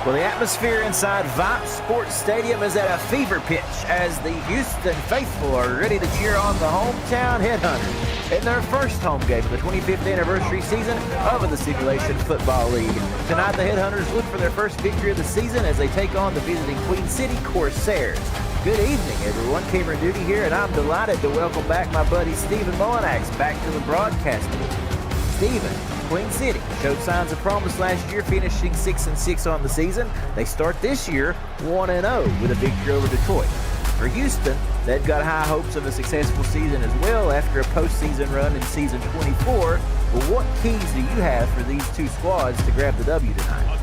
Well, the atmosphere inside Vipe Sports Stadium is at a fever pitch as the Houston faithful are ready to cheer on the hometown Headhunters in their first home game of the 25th anniversary season of the Simulation Football League. Tonight, the Headhunters look for their first victory of the season as they take on the visiting Queen City Corsairs. Good evening, everyone. Cameron Duty here, and I'm delighted to welcome back my buddy Stephen Mullinax back to the broadcast booth. Stephen, Queen City showed signs of promise last year, finishing 6-6 on the season. They start this year 1-0 with a victory over Detroit. For Houston, they've got high hopes of a successful season as well after a postseason run in season 24. But what keys do you have for these two squads to grab the W tonight?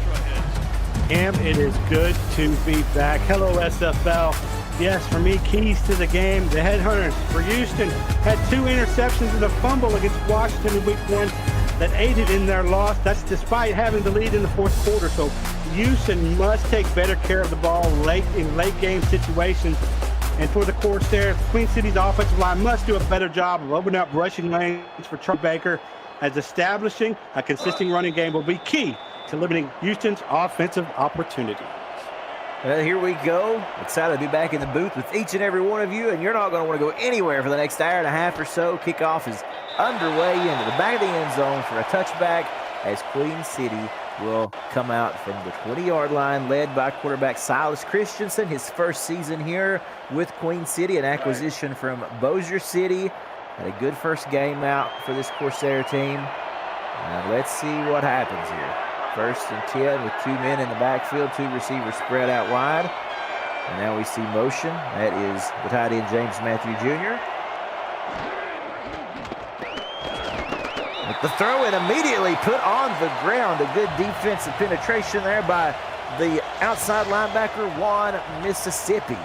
Cam, it is good to be back. Hello, SFL. Yes, for me, keys to the game. The Headhunters for Houston had 2 interceptions and a fumble against Washington in week 1 that aided in their loss. That's despite having the lead in the fourth quarter. So Houston must take better care of the ball in late game situations. And for the Corsairs, Queen City's offensive line must do a better job of opening up rushing lanes for Charlie Baker, as establishing a consistent running game will be key to limiting Houston's offensive opportunity. Well, here we go. Excited to be back in the booth with each and every one of you, and you're not going to want to go anywhere for the next hour and a half or so. Kickoff is underway into the back of the end zone for a touchback as Queen City will come out from the 20-yard line, led by quarterback Silas Christensen, his first season here with Queen City, an acquisition from Bossier City. Had a good first game out for this Corsair team. Let's see what happens here. 1st and 10 with 2 men in the backfield, 2 receivers spread out wide. And now we see motion. That is the tight end, James Matthew Jr. With the throw and immediately put on the ground. A good defensive penetration there by the outside linebacker, Juan Mississippi.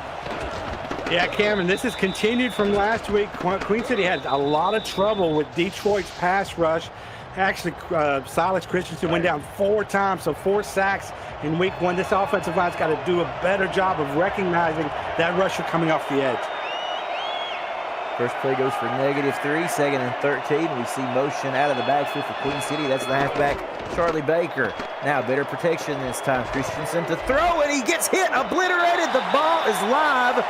Yeah, Cameron, this has continued from last week. Queen City had a lot of trouble with Detroit's pass rush. Actually, Silas Christensen went down 4 times, so 4 sacks in week 1. This offensive line's got to do a better job of recognizing that rusher coming off the edge. First play goes for -3, 2nd and 13. We see motion out of the backfield for Queen City. That's the halfback, Charlie Baker. Now better protection this time. Christensen to throw, and he gets hit, obliterated. The ball is live,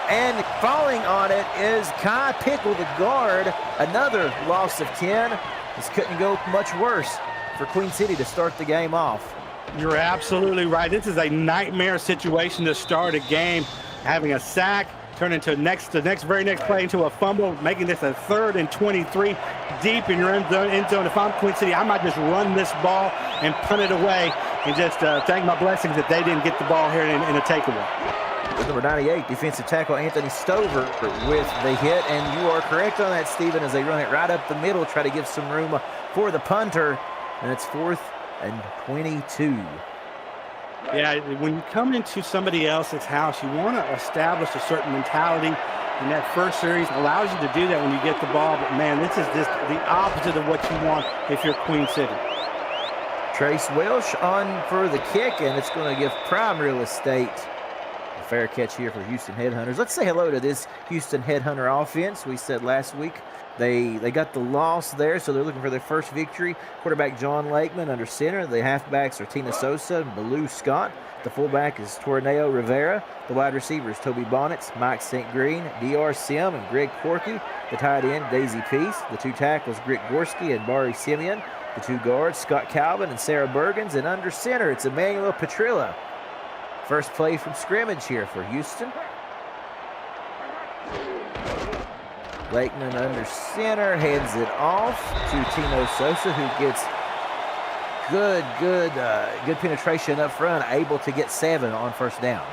and falling on it is Kai Pickle, the guard. Another loss of 10. This couldn't go much worse for Queen City to start the game off. You're absolutely right. This is a nightmare situation to start a game. Having a sack turn into the very next play into a fumble, making this a 3rd and 23 deep in your end zone. If I'm Queen City, I might just run this ball and punt it away and just thank my blessings that they didn't get the ball here in a takeaway. With number 98, defensive tackle Anthony Stover with the hit, and you are correct on that, Stephen, as they run it right up the middle, try to give some room for the punter, and it's 4th and 22. Yeah, when you come into somebody else's house, you want to establish a certain mentality, and that first series allows you to do that when you get the ball, but man, this is just the opposite of what you want if you're Queen City. Trace Welsh on for the kick, and it's going to give prime real estate. Fair catch here for Houston Headhunters. Let's say hello to this Houston Headhunter offense. We said last week they got the loss there, so they're looking for their first victory. Quarterback John Lakeman under center. The halfbacks are Tina Sosa and Baloo Scott. The fullback is Torneo Rivera. The wide receivers Toby Bonnets, Mike St. Green, D.R. Sim, and Greg Corky. The tight end Daisy Peace. The 2 tackles Grit Gorski and Bari Simeon. The 2 guards Scott Calvin and Sarah Bergens. And under center it's Emmanuel Petrilla. First play from scrimmage here for Houston. Lakeman under center, hands it off to Tino Sosa, who gets good penetration up front, able to get 7 on first down.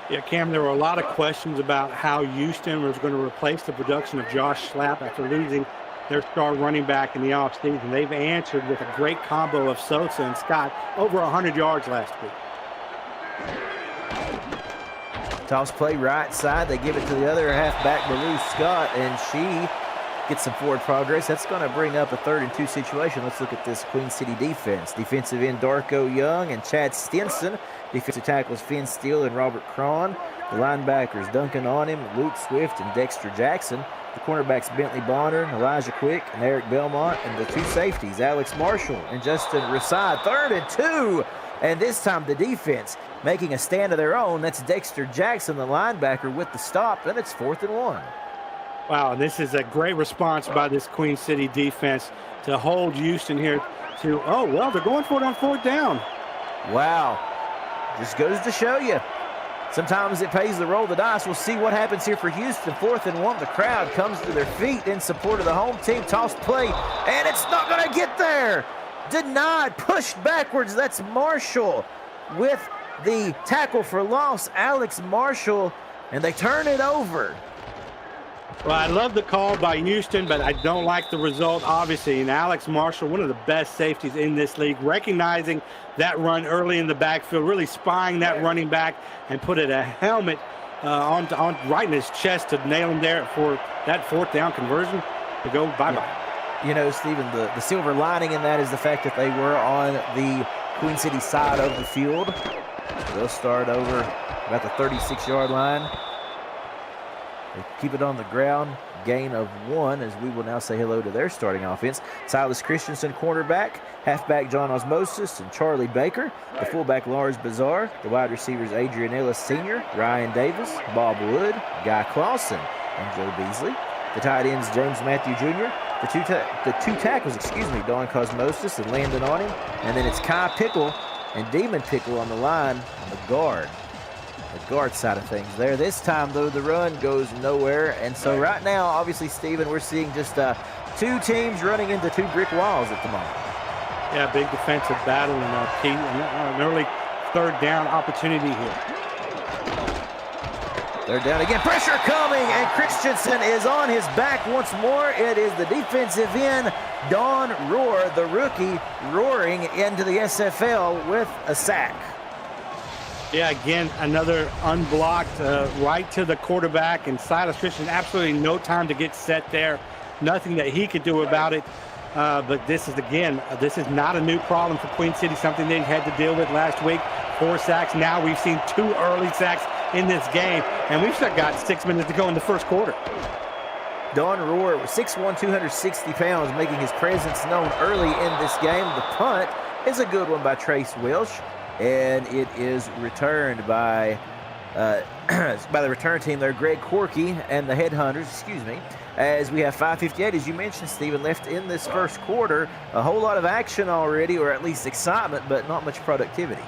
Yeah, Cam, there were a lot of questions about how Houston was going to replace the production of Josh Slapp after losing their star running back in the offseason. They've answered with a great combo of Sosa and Scott, over 100 yards last week. Toss play right side. They give it to the other halfback, Baloo Scott, and she gets some forward progress. That's going to bring up a 3rd and 2 situation. Let's look at this Queen City defense. Defensive end Darko Young and Chad Stinson. Defensive tackles Finn Steele and Robert Cron. The linebackers Duncan Onim, Luke Swift, and Dexter Jackson. The cornerbacks Bentley Bonner, Elijah Quick, and Eric Belmont. And the 2 safeties, Alex Marshall and Justin Rasad. 3rd and 2. And this time the defense making a stand of their own. That's Dexter Jackson, the linebacker, with the stop, and it's 4th and 1. Wow, this is a great response by this Queen City defense to hold Houston here to, oh, well, they're going for it on 4th down. Wow. Just goes to show you. Sometimes it pays to roll the dice. We'll see what happens here for Houston. 4th and 1. The crowd comes to their feet in support of the home team. Toss play, and it's not going to get there. Denied, pushed backwards. That's Marshall with the tackle for loss, Alex Marshall, and they turn it over. Well, I love the call by Houston, but I don't like the result, obviously. And Alex Marshall, one of the best safeties in this league, recognizing that run early in the backfield, really spying that running back and put a helmet on right in his chest to nail him there for that 4th down conversion to go bye-bye. You know, Stephen, the silver lining in that is the fact that they were on the Queen City side of the field. They'll start over about the 36-yard line. They keep it on the ground, gain of 1, as we will now say hello to their starting offense. Silas Christensen, cornerback, halfback John Osmosis, and Charlie Baker. The fullback Lars Bazar, the wide receivers Adrian Ellis Sr., Ryan Davis, Bob Wood, Guy Clausen, and Joe Beasley. The tight ends James Matthew Jr., the two tackles, Don Cosmosis and Landon on him. And then it's Kai Pickle and Demon Pickle on the line on the guard side of things there. This time, though, the run goes nowhere. And so right now, obviously, Stephen, we're seeing just 2 teams running into 2 brick walls at the moment. Yeah, big defensive battle and an early 3rd down opportunity here. 3rd down again. Pressure coming, and Christensen is on his back once more. It is the defensive end, Don Rohr, the rookie, roaring into the SFL with a sack. Yeah, again, another unblocked right to the quarterback, and Silas Christian, absolutely no time to get set there. Nothing that he could do about it. But this is not a new problem for Queen City, something they had to deal with last week. 4 sacks. Now we've seen 2 early sacks in this game, and we've still got 6 minutes to go in the first quarter. Don Rohr, 6'1", 260 pounds, making his presence known early in this game. The punt is a good one by Trace Welsh, and it is returned by the return team there, Greg Corky and the Headhunters, as we have 5:58, as you mentioned, Stephen, left in this first quarter. A whole lot of action already, or at least excitement, but not much productivity.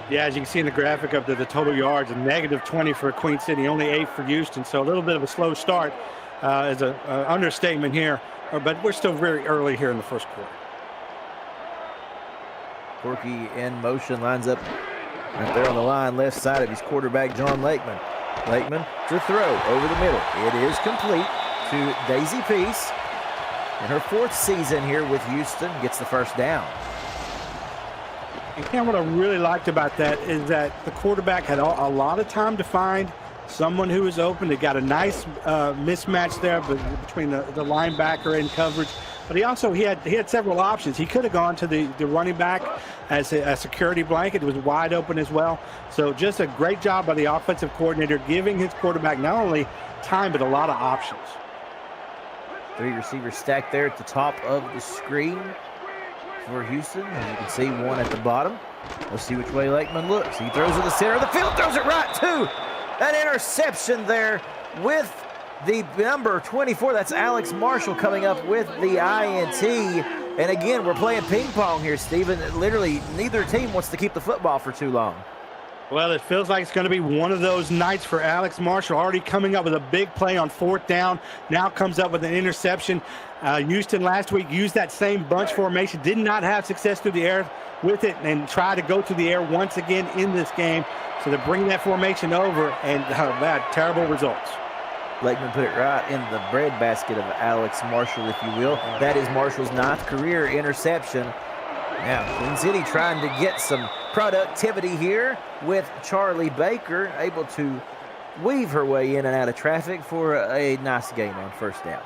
Yeah, as you can see in the graphic of the total yards, a -20 for Queen City, only 8 for Houston, so a little bit of a slow start is an understatement here, but we're still very early here in the first quarter. Corky in motion, lines up right there on the line, left side of his quarterback, John Lakeman. Lakeman to throw over the middle. It is complete to Daisy Peace. In her 4th season here with Houston, gets the first down. And Cam, what I really liked about that is that the quarterback had a lot of time to find someone who was open. They got a nice mismatch there between the linebacker and coverage. But he had several options. He could have gone to the running back as a security blanket. It was wide open as well. So just a great job by the offensive coordinator, giving his quarterback not only time but a lot of options. 3 receivers stacked there at the top of the screen for Houston. As you can see, 1 at the bottom. Let's see which way Lakeman looks. He throws to the center of the field, throws it right to an interception there with the number 24. That's Alex Marshall coming up with the INT. And again, we're playing ping pong here, Stephen. Literally, neither team wants to keep the football for too long. Well, it feels like it's going to be one of those nights for Alex Marshall, already coming up with a big play on 4th down. Now comes up with an interception. Houston last week used that same bunch formation, did not have success through the air with it, and tried to go through the air once again in this game. So they're bringing that formation over, and terrible results. Lakeman put it right in the breadbasket of Alex Marshall, if you will. That is Marshall's 9th career interception. Now, Queen City trying to get some productivity here with Charlie Baker, able to weave her way in and out of traffic for a nice gain on 1st down.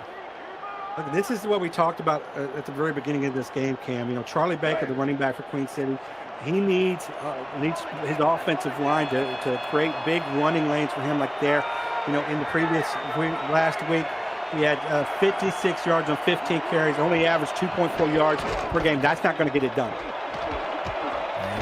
Look, this is what we talked about at the very beginning of this game, Cam. You know, Charlie Baker, the running back for Queen City, he needs his offensive line to create big running lanes for him like there. You know, in the last week, he had 56 yards on 15 carries, only averaged 2.4 yards per game. That's not going to get it done.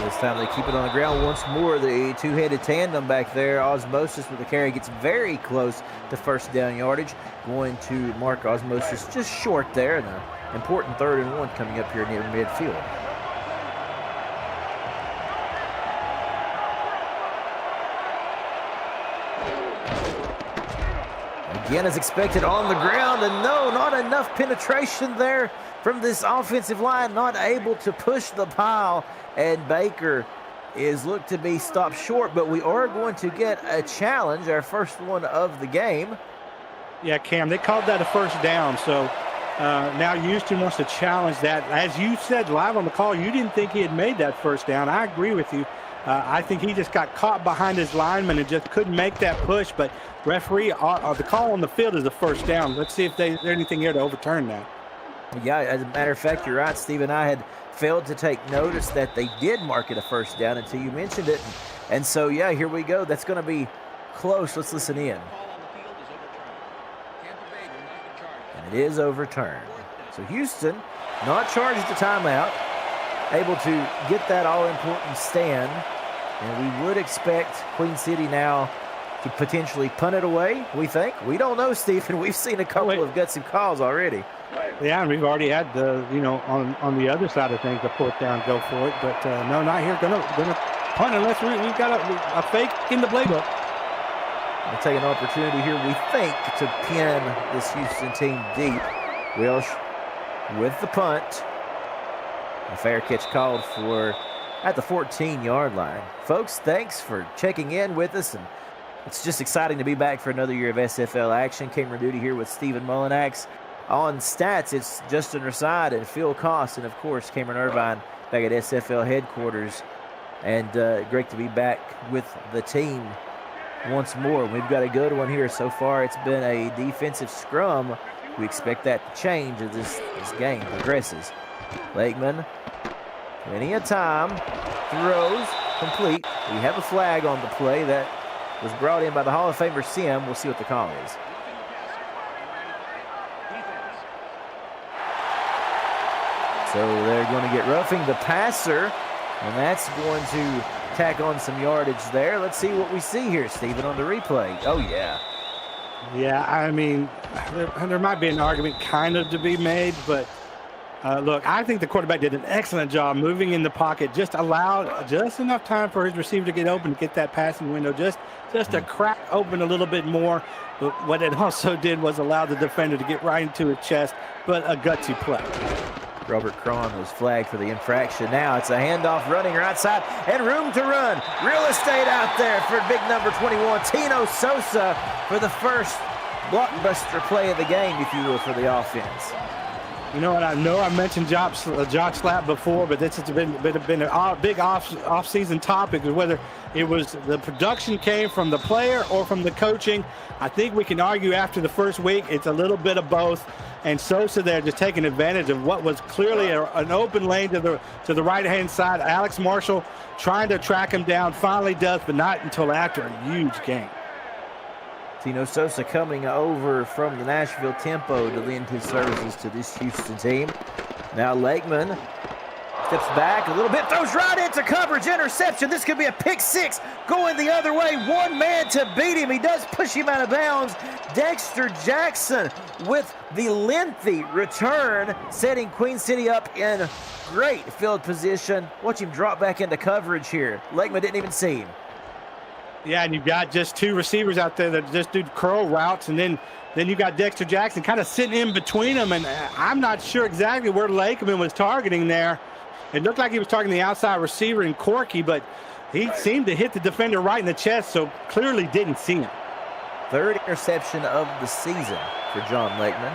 This time they keep it on the ground once more. The two-headed tandem back there. Osmosis with the carry gets very close to first down yardage. Going to mark Osmosis just short there. And an important 3rd and 1 coming up here near midfield. Again, as expected, on the ground, and no, not enough penetration there from this offensive line, not able to push the pile, and Baker is looked to be stopped short, but we are going to get a challenge, our first one of the game. Yeah, Cam, they called that a first down, so now Houston wants to challenge that. As you said live on the call, you didn't think he had made that first down. I agree with you. I think he just got caught behind his lineman and just couldn't make that push, but referee, the call on the field is a first down. Let's see if there's anything here to overturn that. Yeah, as a matter of fact, you're right, Steve, and I had failed to take notice that they did mark it a first down until you mentioned it. And so, yeah, here we go. That's going to be close. Let's listen in. And it is overturned. So Houston not charged the timeout, able to get that all-important stand. And we would expect Queen City now to potentially punt it away, we think. We don't know, Stephen. We've seen a couple of gutsy calls already. Yeah, and we've already had the, on the other side of things, the 4th down, go for it. But no, not here. Gonna punt unless we've got a fake in the playbook. We'll take an opportunity here, we think, to pin this Houston team deep. Welsh with the punt. A fair catch called for at the 14-yard line. Folks, thanks for checking in with us, and it's just exciting to be back for another year of SFL action. Camera duty here with Stephen Mullinax. On stats, it's Justin Raside and Phil Koss, and of course Cameron Irvine back at SFL headquarters. And great to be back with the team once more. We've got a good one here so far. It's been a defensive scrum. We expect that to change as this game progresses. Lakeman, plenty of time, throws, complete. We have a flag on the play that was brought in by the Hall of Famer Sim. We'll see what the call is. So they're going to get roughing the passer, and that's going to tack on some yardage there. Let's see what we see here, Stephen, on the replay. Oh, yeah. Yeah, I mean, there might be an argument kind of to be made, but look, I think the quarterback did an excellent job moving in the pocket, just allowed just enough time for his receiver to get open, to get that passing window just a crack open a little bit more. But what it also did was allow the defender to get right into his chest, but a gutsy play. Robert Cron was flagged for the infraction. Now it's a handoff running right side and room to run. Real estate out there for big number 21, Tino Sosa, for the first blockbuster play of the game, if you will, for the offense. You know what? I know I mentioned jock slap before, but this has been a big off-season topic, whether it was the production came from the player or from the coaching. I think we can argue after the first week it's a little bit of both. And Sosa there just taking advantage of what was clearly an open lane to the right-hand side. Alex Marshall trying to track him down, finally does, but not until after a huge gain. Tino Sosa coming over from the Nashville tempo to lend his services to this Houston team. Now Lakeman steps back a little bit, throws right into coverage, interception. This could be a pick six going the other way. One man to beat him. He does push him out of bounds. Dexter Jackson with the lengthy return, setting Queen City up in great field position. Watch him drop back into coverage here. Lakeman didn't even see him. Yeah, and you've got just two receivers out there that just do curl routes, and then you got Dexter Jackson kind of sitting in between them, and I'm not sure exactly where Lakeman was targeting there. It looked like he was targeting the outside receiver in Corky, but he seemed to hit the defender right in the chest, so clearly didn't see him. Third interception of the season for John Lakeman.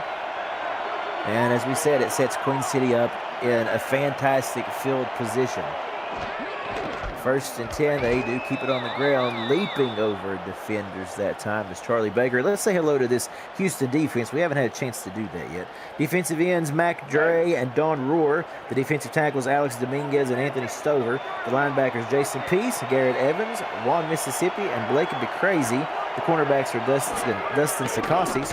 And as we said, it sets Queen City up in a fantastic field position. First and 10, they do keep it on the ground, leaping over defenders that time is Charlie Baker. Let's say hello to this Houston defense. We haven't had a chance to do that yet. Defensive ends, Mac Dre and Don Rohr. The defensive tackles, Alex Dominguez and Anthony Stover. The linebackers, Jason Peace, Garrett Evans, Juan Mississippi, and Blake Crazy. The cornerbacks are Dustin Sikossi,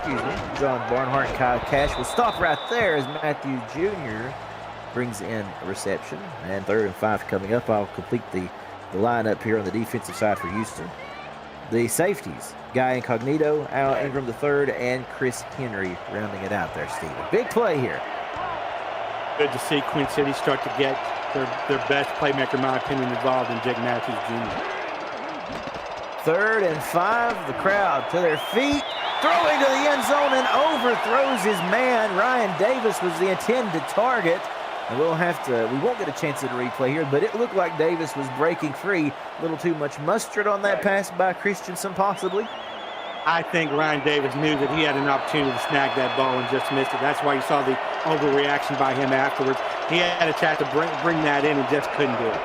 John Barnhart, and Kyle Cash. We'll stop right there as Matthew Jr. brings in a reception. And 3rd and 5 coming up. I'll complete the lineup here on the defensive side for Houston. The safeties, Guy Incognito, Al Ingram III, and Chris Henry rounding it out there, Steve. Big play here. Good to see Queen City start to get their best playmaker, in my opinion, involved in Jake Matthews Jr. 3rd and 5, the crowd to their feet, throwing to the end zone and overthrows his man. Ryan Davis was the intended target. And we won't get a chance at a replay here, but it looked like Davis was breaking free. A little too much mustard on that pass by Christensen, possibly. I think Ryan Davis knew that he had an opportunity to snag that ball and just missed it. That's why you saw the overreaction by him afterwards. He had a chance to bring that in and just couldn't do it.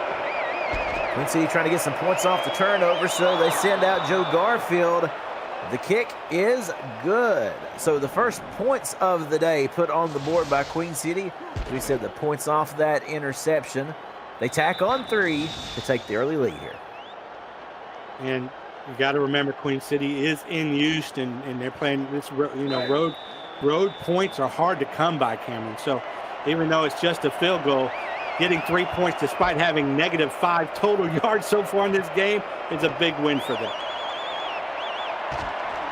Queen City trying to get some points off the turnover, so they send out Joe Garfield. The kick is good. So the first points of the day put on the board by Queen City. We said the points off that interception. They tack on 3 to take the early lead here. And you got to remember, Queen City is in Houston, and they're playing this. Road points are hard to come by, Cameron. So even though it's just a field goal, getting 3 points despite having -5 total yards so far in this game is a big win for them.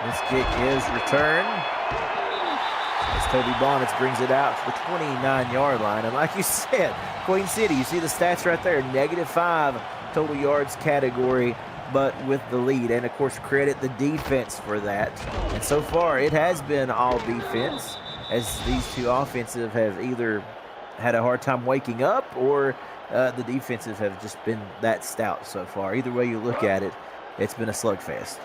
This kick is returned as Toby Bonnets brings it out to the 29-yard line. And like you said, Queen City, you see the stats right there, -5 total yards category, but with the lead. And, of course, credit the defense for that. And so far, it has been all defense, as these two offensive have either had a hard time waking up or the defensive have just been that stout so far. Either way you look at it, it's been a slugfest.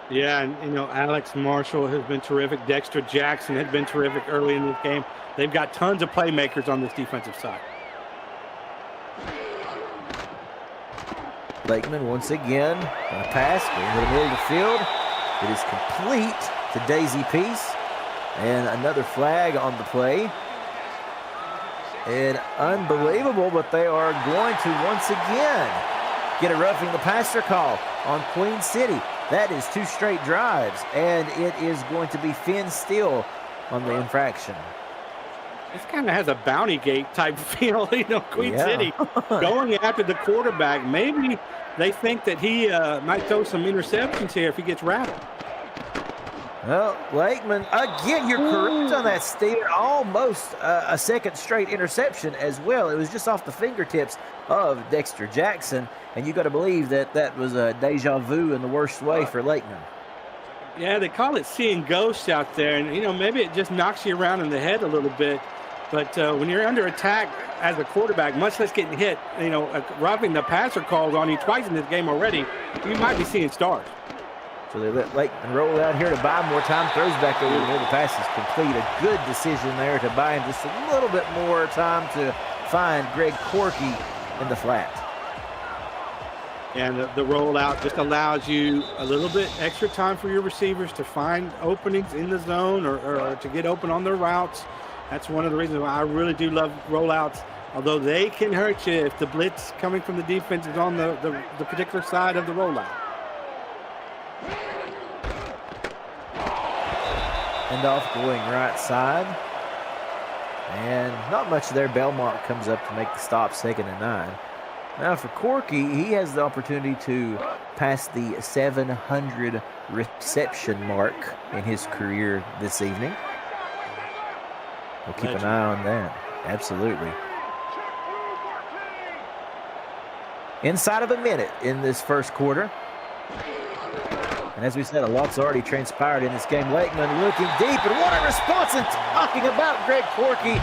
Yeah, and, Alex Marshall has been terrific. Dexter Jackson has been terrific early in this game. They've got tons of playmakers on this defensive side. Lakeman once again on a pass going to the middle of the field. It is complete to Daisy Peace. And another flag on the play. And unbelievable, but they are going to once again get a roughing the passer call on Queen City. That is 2 straight drives, and it is going to be Finn Steele on the infraction. This kind of has a bounty gate type feel, Queen City going after the quarterback. Maybe they think that he might throw some interceptions here if he gets rattled. Well, Lakeman, again, you're correct on that, Steve. Almost a second straight interception as well. It was just off the fingertips of Dexter Jackson, and you got to believe that was a deja vu in the worst way for Lakeman. Yeah, they call it seeing ghosts out there, and, maybe it just knocks you around in the head a little bit. But when you're under attack as a quarterback, much less getting hit, roughing the passer called on you twice in this game already, you might be seeing stars. So they let Lakeman roll out here to buy more time. Throws back over the middle. The pass is complete. A good decision there to buy him just a little bit more time to find Greg Corky in the flat. And the rollout just allows you a little bit extra time for your receivers to find openings in the zone or to get open on their routes. That's one of the reasons why I really do love rollouts, although they can hurt you if the blitz coming from the defense is on the particular side of the rollout. Handoff going right side. And not much there. Belmont comes up to make the stop, 2nd and 9. Now for Corky, he has the opportunity to pass the 700 reception mark in his career this evening. We'll keep an eye on that. Absolutely. Inside of a minute in this first quarter. And as we said, a lot's already transpired in this game. Lakeman looking deep, and what a response, and talking about Greg Corky.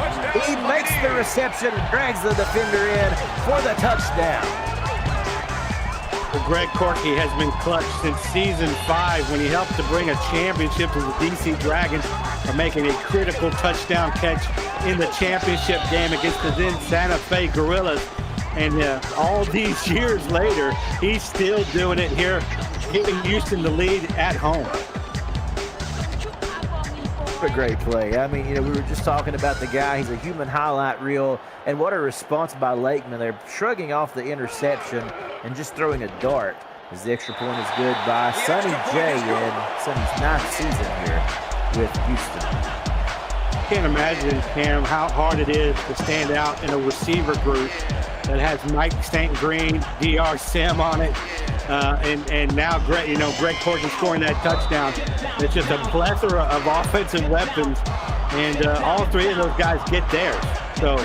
He makes the reception and drags the defender in for the touchdown. Well, Greg Corky has been clutch since season 5 when he helped to bring a championship to the DC Dragons by making a critical touchdown catch in the championship game against the then Santa Fe Gorillas. And all these years later, he's still doing it here, giving Houston the lead at home. What a great play. I mean, we were just talking about the guy. He's a human highlight reel. And what a response by Lakeman. They're shrugging off the interception and just throwing a dart as the extra point is good by Sonny J in Sonny's 9th season here with Houston. can't imagine, Cam, how hard it is to stand out in a receiver group that has Mike St. Green, DR Sim on it, and now Greg Corkin scoring that touchdown. It's just a plethora of offensive weapons, and all three of those guys get theirs. So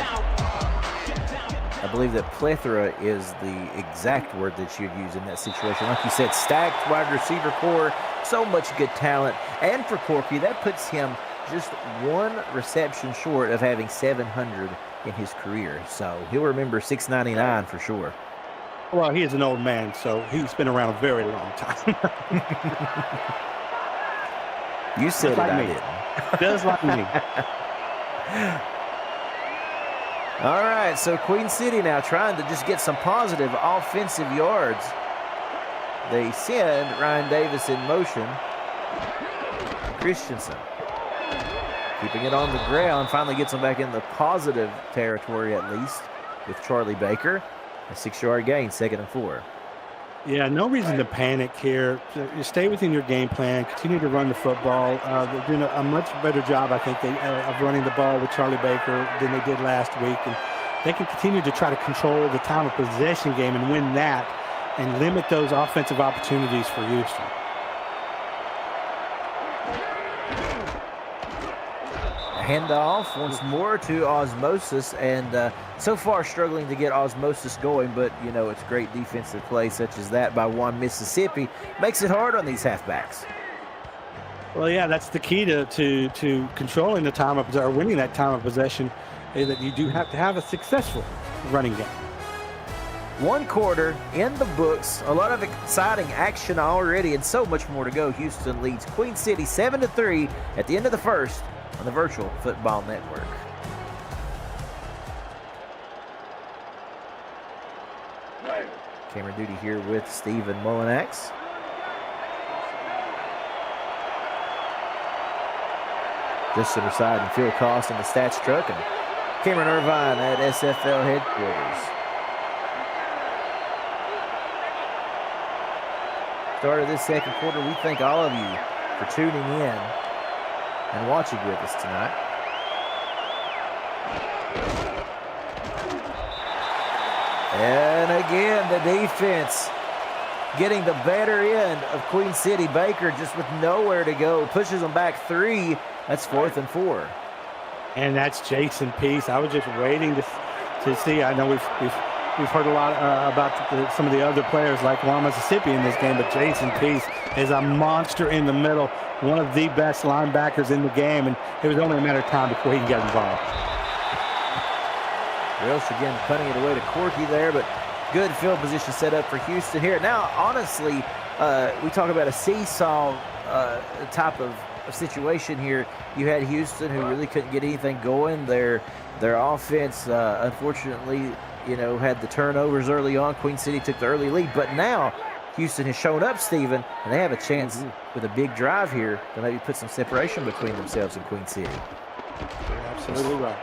I believe that plethora is the exact word that you'd use in that situation. Like you said, stacked wide receiver core, so much good talent. And for Corky, that puts him just one reception short of having 700 in his career. So he'll remember 699 for sure. Well, he is an old man, so he's been around a very long time. You said it, like I me. didn't. Just like me. All right, so Queen City now trying to just get some positive offensive yards. They send Ryan Davis in motion. Christensen keeping it on the ground, finally gets him back in the positive territory at least with Charlie Baker. A 6-yard gain, 2nd and 4. Yeah, no reason to panic here. You stay within your game plan. Continue to run the football. They're doing a much better job, I think, of running the ball with Charlie Baker than they did last week. And they can continue to try to control the time of possession game and win that and limit those offensive opportunities for Houston. Handoff once more to Osmosis, and so far struggling to get Osmosis going, but it's great defensive play such as that by one Mississippi makes it hard on these halfbacks. Well, yeah, that's the key to controlling the time of or winning that time of possession, is that you do have to have a successful running game. 1 quarter in the books, a lot of exciting action already, and so much more to go. Houston leads Queen City 7-3 at the end of the first on the Virtual Football Network. Camera duty here with Stephen Mullinax. Just center side and Phil Cost in the stats truck, and Cameron Irvine at SFL headquarters. Start of this 2nd quarter, we thank all of you for tuning in and watching with us tonight. And again, the defense getting the better end of Queen City. Baker just with nowhere to go, pushes them back 3. That's 4th and 4. And that's Jason Peace. I was just waiting to see. I know we've heard a lot about some of the other players like Juan Mississippi in this game, but Jason Peace is a monster in the middle, one of the best linebackers in the game, and it was only a matter of time before he can get involved. Welsh again cutting it away to Corky there, but good field position set up for Houston here. Now, honestly, we talk about a seesaw type of situation here. You had Houston who really couldn't get anything going. Their offense, unfortunately, had the turnovers early on. Queen City took the early lead, but now Houston has shown up, Stephen, and they have a chance with a big drive here to maybe put some separation between themselves and Queen City. You're absolutely right.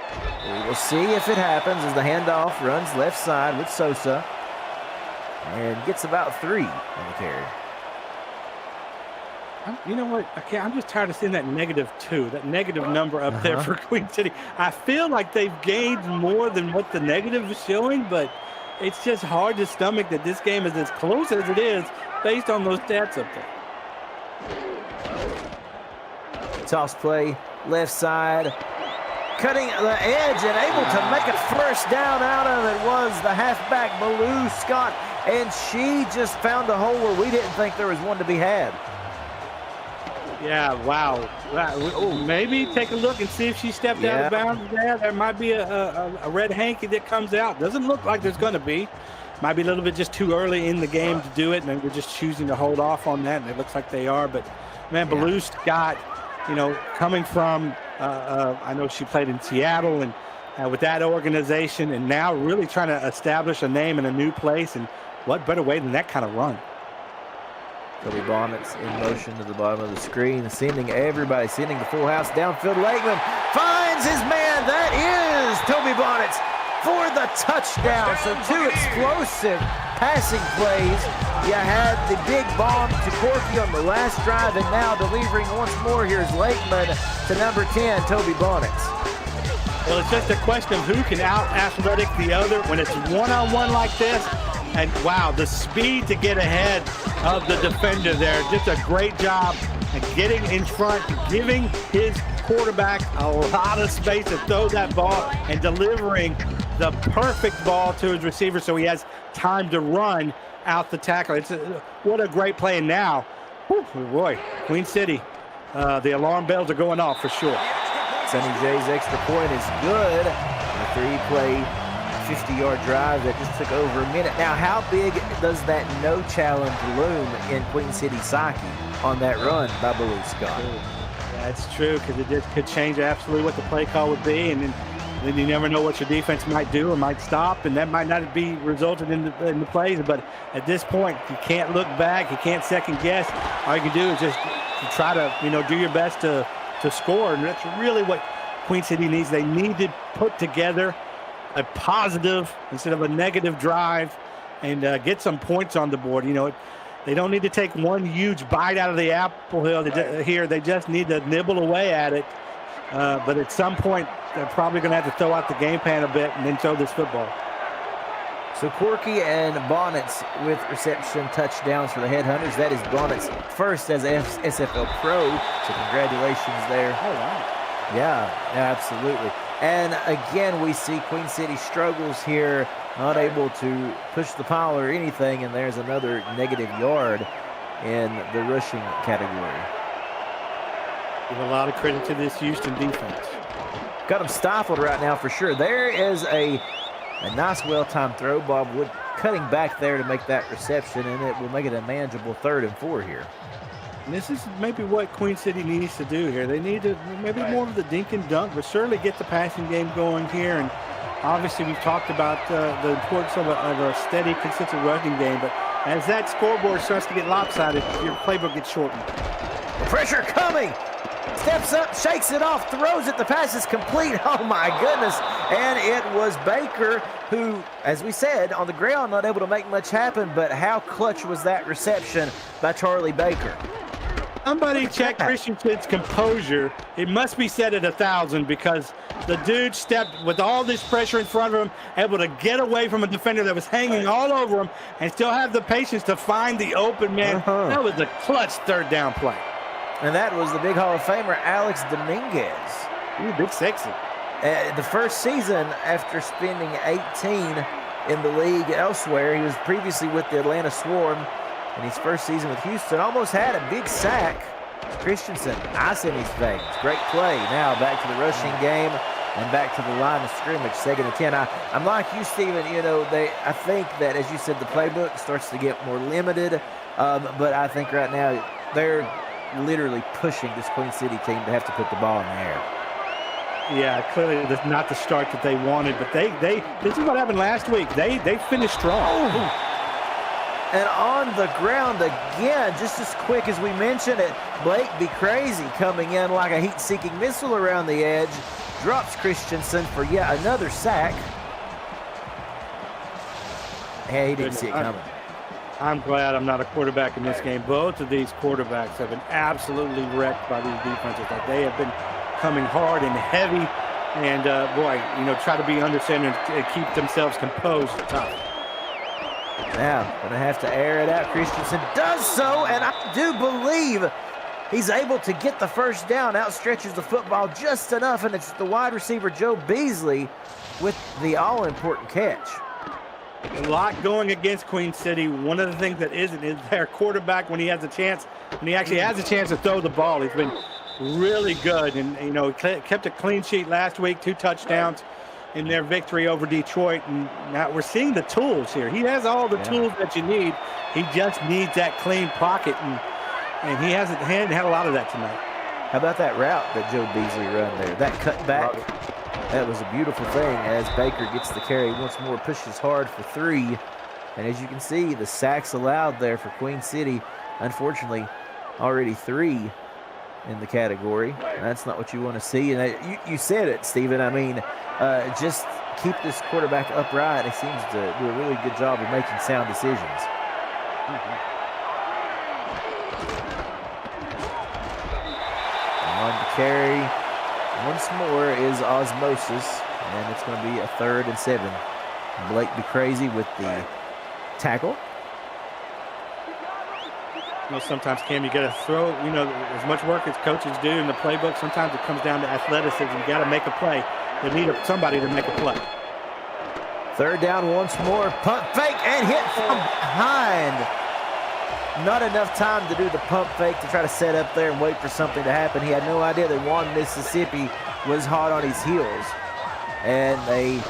We will see if it happens as the handoff runs left side with Sosa and gets about 3 on the carry. You know what? I'm just tired of seeing that -2, that negative number up there for Queen City. I feel like they've gained more than what the negative is showing, but it's just hard to stomach that this game is as close as it is based on those stats up there. Toss play, left side, cutting the edge and able to make a first down out of it was the halfback, Malou Scott, and she just found a hole where we didn't think there was one to be had. Yeah, wow. Maybe take a look and see if she stepped out of bounds there. There might be a red hanky that comes out. Doesn't look like there's going to be. Might be a little bit just too early in the game to do it. Maybe they're just choosing to hold off on that, and it looks like they are. But, man, Baloo Scott, coming from, I know she played in Seattle and with that organization, and now really trying to establish a name in a new place. And what better way than that kind of run? Toby Bonnet's in motion to the bottom of the screen, sending the full house downfield. Lakeman finds his man. That is Toby Bonnet for the touchdown. So two explosive passing plays. You had the big bomb to Corky on the last drive, and now delivering once more. Here's Lakeman to number 10, Toby Bonnets. Well, it's just a question of who can out-athletic the other when it's one-on-one like this. And, wow, the speed to get ahead of the defender there. Just a great job at getting in front, giving his quarterback a lot of space to throw that ball and delivering the perfect ball to his receiver so he has time to run out the tackle. What a great play. And now, whew, boy, Queen City, the alarm bells are going off for sure. Sonny J's extra point is good. A three-play, 50-yard drive that just took over a minute. Now, how big does that no challenge loom in Queen City Psyche on that run by Baloo Scott? That's true, because it just could change absolutely what the play call would be, and then you never know what your defense might do or might stop, and that might not be resulted in the plays. But at this point, you can't look back, you can't second guess. All you can do is just try to do your best to score, and that's really what Queen City needs. They need to put together a positive instead of a negative drive and get some points on the board. They don't need to take one huge bite out of the apple here. They just need to nibble away at it. But at some point, they're probably going to have to throw out the game plan a bit and then throw this football. So Corky and Bonnets with reception touchdowns for the Headhunters. That is Bonnets' first as an SFL Pro. So congratulations there. Oh, wow. Yeah, absolutely. And again, we see Queen City struggles here, not able to push the pile or anything, and there's another negative yard in the rushing category. Give a lot of credit to this Houston defense. Got them stifled right now for sure. There is a nice well-timed throw. Bob Wood cutting back there to make that reception, and it will make it a manageable 3rd and 4 here. And this is maybe what Queen City needs to do here. They need to maybe more of the dink and dunk, but certainly get the passing game going here. And obviously we've talked about the importance of a steady, consistent rushing game. But as that scoreboard starts to get lopsided, your playbook gets shortened. Pressure coming. Steps up, shakes it off, throws it. The pass is complete. Oh, my goodness. And it was Baker who, as we said, on the ground, not able to make much happen. But how clutch was that reception by Charlie Baker? Somebody check Christensen's composure. It must be set at 1,000 because the dude stepped with all this pressure in front of him, able to get away from a defender that was hanging all over him and still have the patience to find the open man. That was a clutch 3rd down play. And that was the big Hall of Famer, Alex Dominguez. Ooh, big sexy. The first season after spending 18 in the league elsewhere, he was previously with the Atlanta Swarm. In his first season with Houston, almost had a big sack. Christensen, ice in his veins. Great play. Now back to the rushing game and back to the line of scrimmage, 2nd and 10. I'm like you, Steven. I think that, as you said, the playbook starts to get more limited. But I think right now they're literally pushing this Queen City team to have to put the ball in the air. Yeah, clearly that's not the start that they wanted. But this is what happened last week. They finished strong. Oh. And on the ground again, just as quick as we mentioned it, Blake Be Crazy coming in like a heat-seeking missile around the edge, drops Christensen for yet another sack. Hey, he didn't see it coming. I'm glad I'm not a quarterback in this game. Both of these quarterbacks have been absolutely wrecked by these defenses. Like, they have been coming hard and heavy, and try to be understanding and keep themselves composed. Tough. Now, going to have to air it out. Christensen does so, and I do believe he's able to get the first down. Outstretches the football just enough, and it's the wide receiver, Joe Beasley, with the all-important catch. A lot going against Queen City. One of the things that isn't is their quarterback when he has a chance, when he actually has a chance to throw the ball. He's been really good, and kept a clean sheet last week, 2 touchdowns in their victory over Detroit, and now we're seeing the tools here. He has all the tools that you need. He just needs that clean pocket, and he hasn't had a lot of that tonight. How about that route that Joe Beasley run there? That cut back, that was a beautiful thing as Baker gets the carry once more, pushes hard for 3. And as you can see, the sacks allowed there for Queen City, unfortunately, already 3 in the category. And that's not what you want to see. And you said it, Steven. I mean, just keep this quarterback upright. He seems to do a really good job of making sound decisions. On to carry. Once more is Osmosis, and it's going to be a 3rd and 7. Blake be crazy with the tackle. You know, sometimes, Cam, you got to throw, you know, as much work as coaches do in the playbook, sometimes it comes down to athleticism. You got to make a play. They need somebody to make a play. 3rd down once more. Pump fake and hit from behind. Not enough time to do the pump fake to try to set up there and wait for something to happen. He had no idea that Juan Mississippi was hot on his heels. And they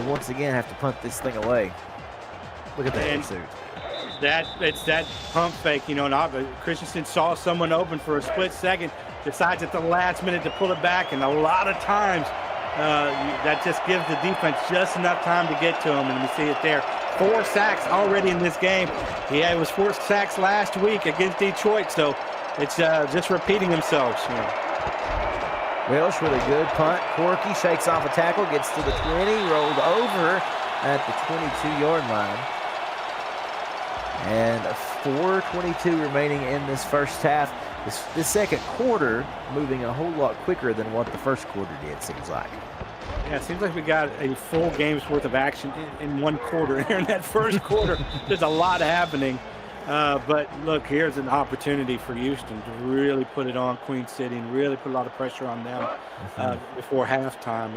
once again have to punt this thing away. Look at that pursuit. It's that pump fake, you know, and Christensen saw someone open for a split second, decides at the last minute to pull it back, and a lot of times that just gives the defense just enough time to get to him, and we see it there. 4 sacks already in this game. It was 4 sacks last week against Detroit, so it's just repeating themselves. You know. Welsh with a good punt. Corky shakes off a tackle, gets to the 20, rolled over at the 22-yard line. And 4:22 remaining in this first half. This second quarter moving a whole lot quicker than what the first quarter did, seems like. Yeah, it seems like we got a full game's worth of action in one quarter. Here in that first quarter, there's a lot happening. But look, here's an opportunity for Houston to really put it on Queen City and really put a lot of pressure on them before halftime.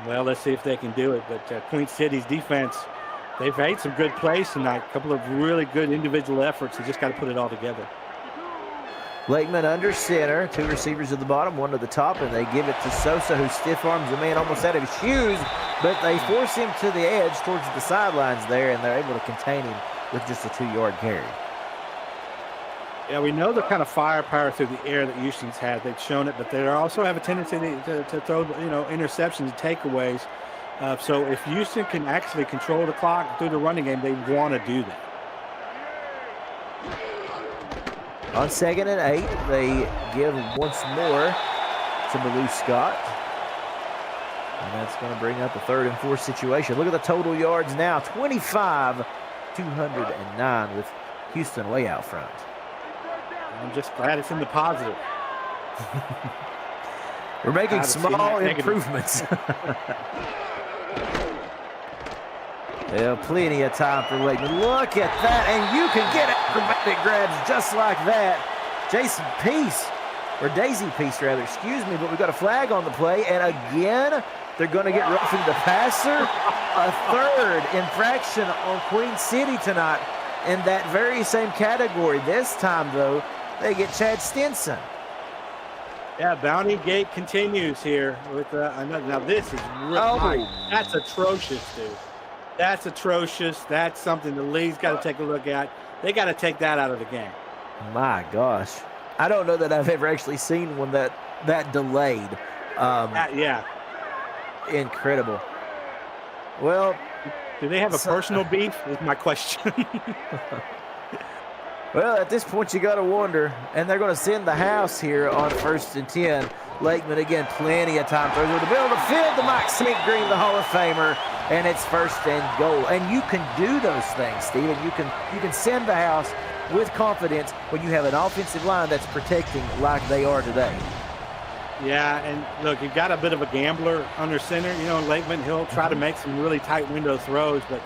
Well, let's see if they can do it. But Queen City's defense, they've made some good plays tonight. A couple of really good individual efforts. They just got to put it all together. Lakeman under center, 2 receivers at the bottom, 1 to the top, and they give it to Sosa, who stiff arms the man almost out of his shoes, but they force him to the edge towards the sidelines there, and they're able to contain him with just a 2-yard carry. Yeah, we know the kind of firepower through the air that Houston's had. They've shown it, but they also have a tendency to throw, you know, interceptions and takeaways. So if Houston can actually control the clock through the running game, they want to do that. On 2nd and 8, they give once more to Malou Scott. And that's going to bring up a 3rd and 4 situation. Look at the total yards now, 25, 209 with Houston way out front. I'm just glad it's in the positive. We're making small improvements. Plenty of time for Lakeman. Look at that, and you can get acrobatic grabs just like that. Jason Peace, or Daisy Peace rather, excuse me, but we've got a flag on the play, and again, they're going to get roughing the passer. A 3rd infraction on Queen City tonight in that very same category. This time, though, they get Chad Stinson. Yeah, Bounty Gate continues here with another. Now this is really, that's atrocious, dude. That's atrocious. That's something the league's got to take a look at. They got to take that out of the game. My gosh, I don't know that I've ever actually seen one that delayed. Yeah, incredible. Well, do they have a personal beef? Is my question. Well, at this point, you got to wonder. And they're going to send the house here on 1st and 10. Lakeman, again, plenty of time. Throws over the middle of the field to Mike St. Green, the Hall of Famer. And it's 1st and goal. And you can do those things, Steven. You can send the house with confidence when you have an offensive line that's protecting like they are today. Yeah, and look, you've got a bit of a gambler under center. You know, Lakeman, he'll try to make some really tight window throws, but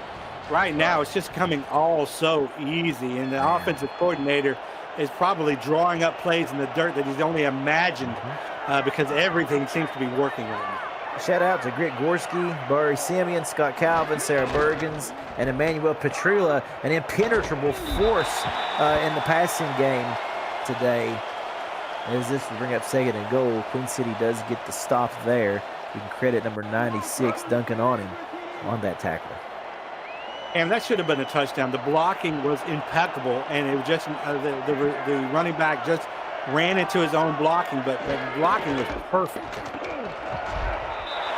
right now it's just coming all so easy. And the offensive coordinator is probably drawing up plays in the dirt that he's only imagined because everything seems to be working right now. Shout out to Grit Gorski, Barry Simeon, Scott Calvin, Sarah Bergens, and Emmanuel Petrula, an impenetrable force in the passing game today. As this will bring up 2nd and goal, Queen City does get the stop there. You can credit number 96 dunking on him on that tackle. And that should have been a touchdown. The blocking was impeccable, and it was just the running back just ran into his own blocking, but the blocking was perfect.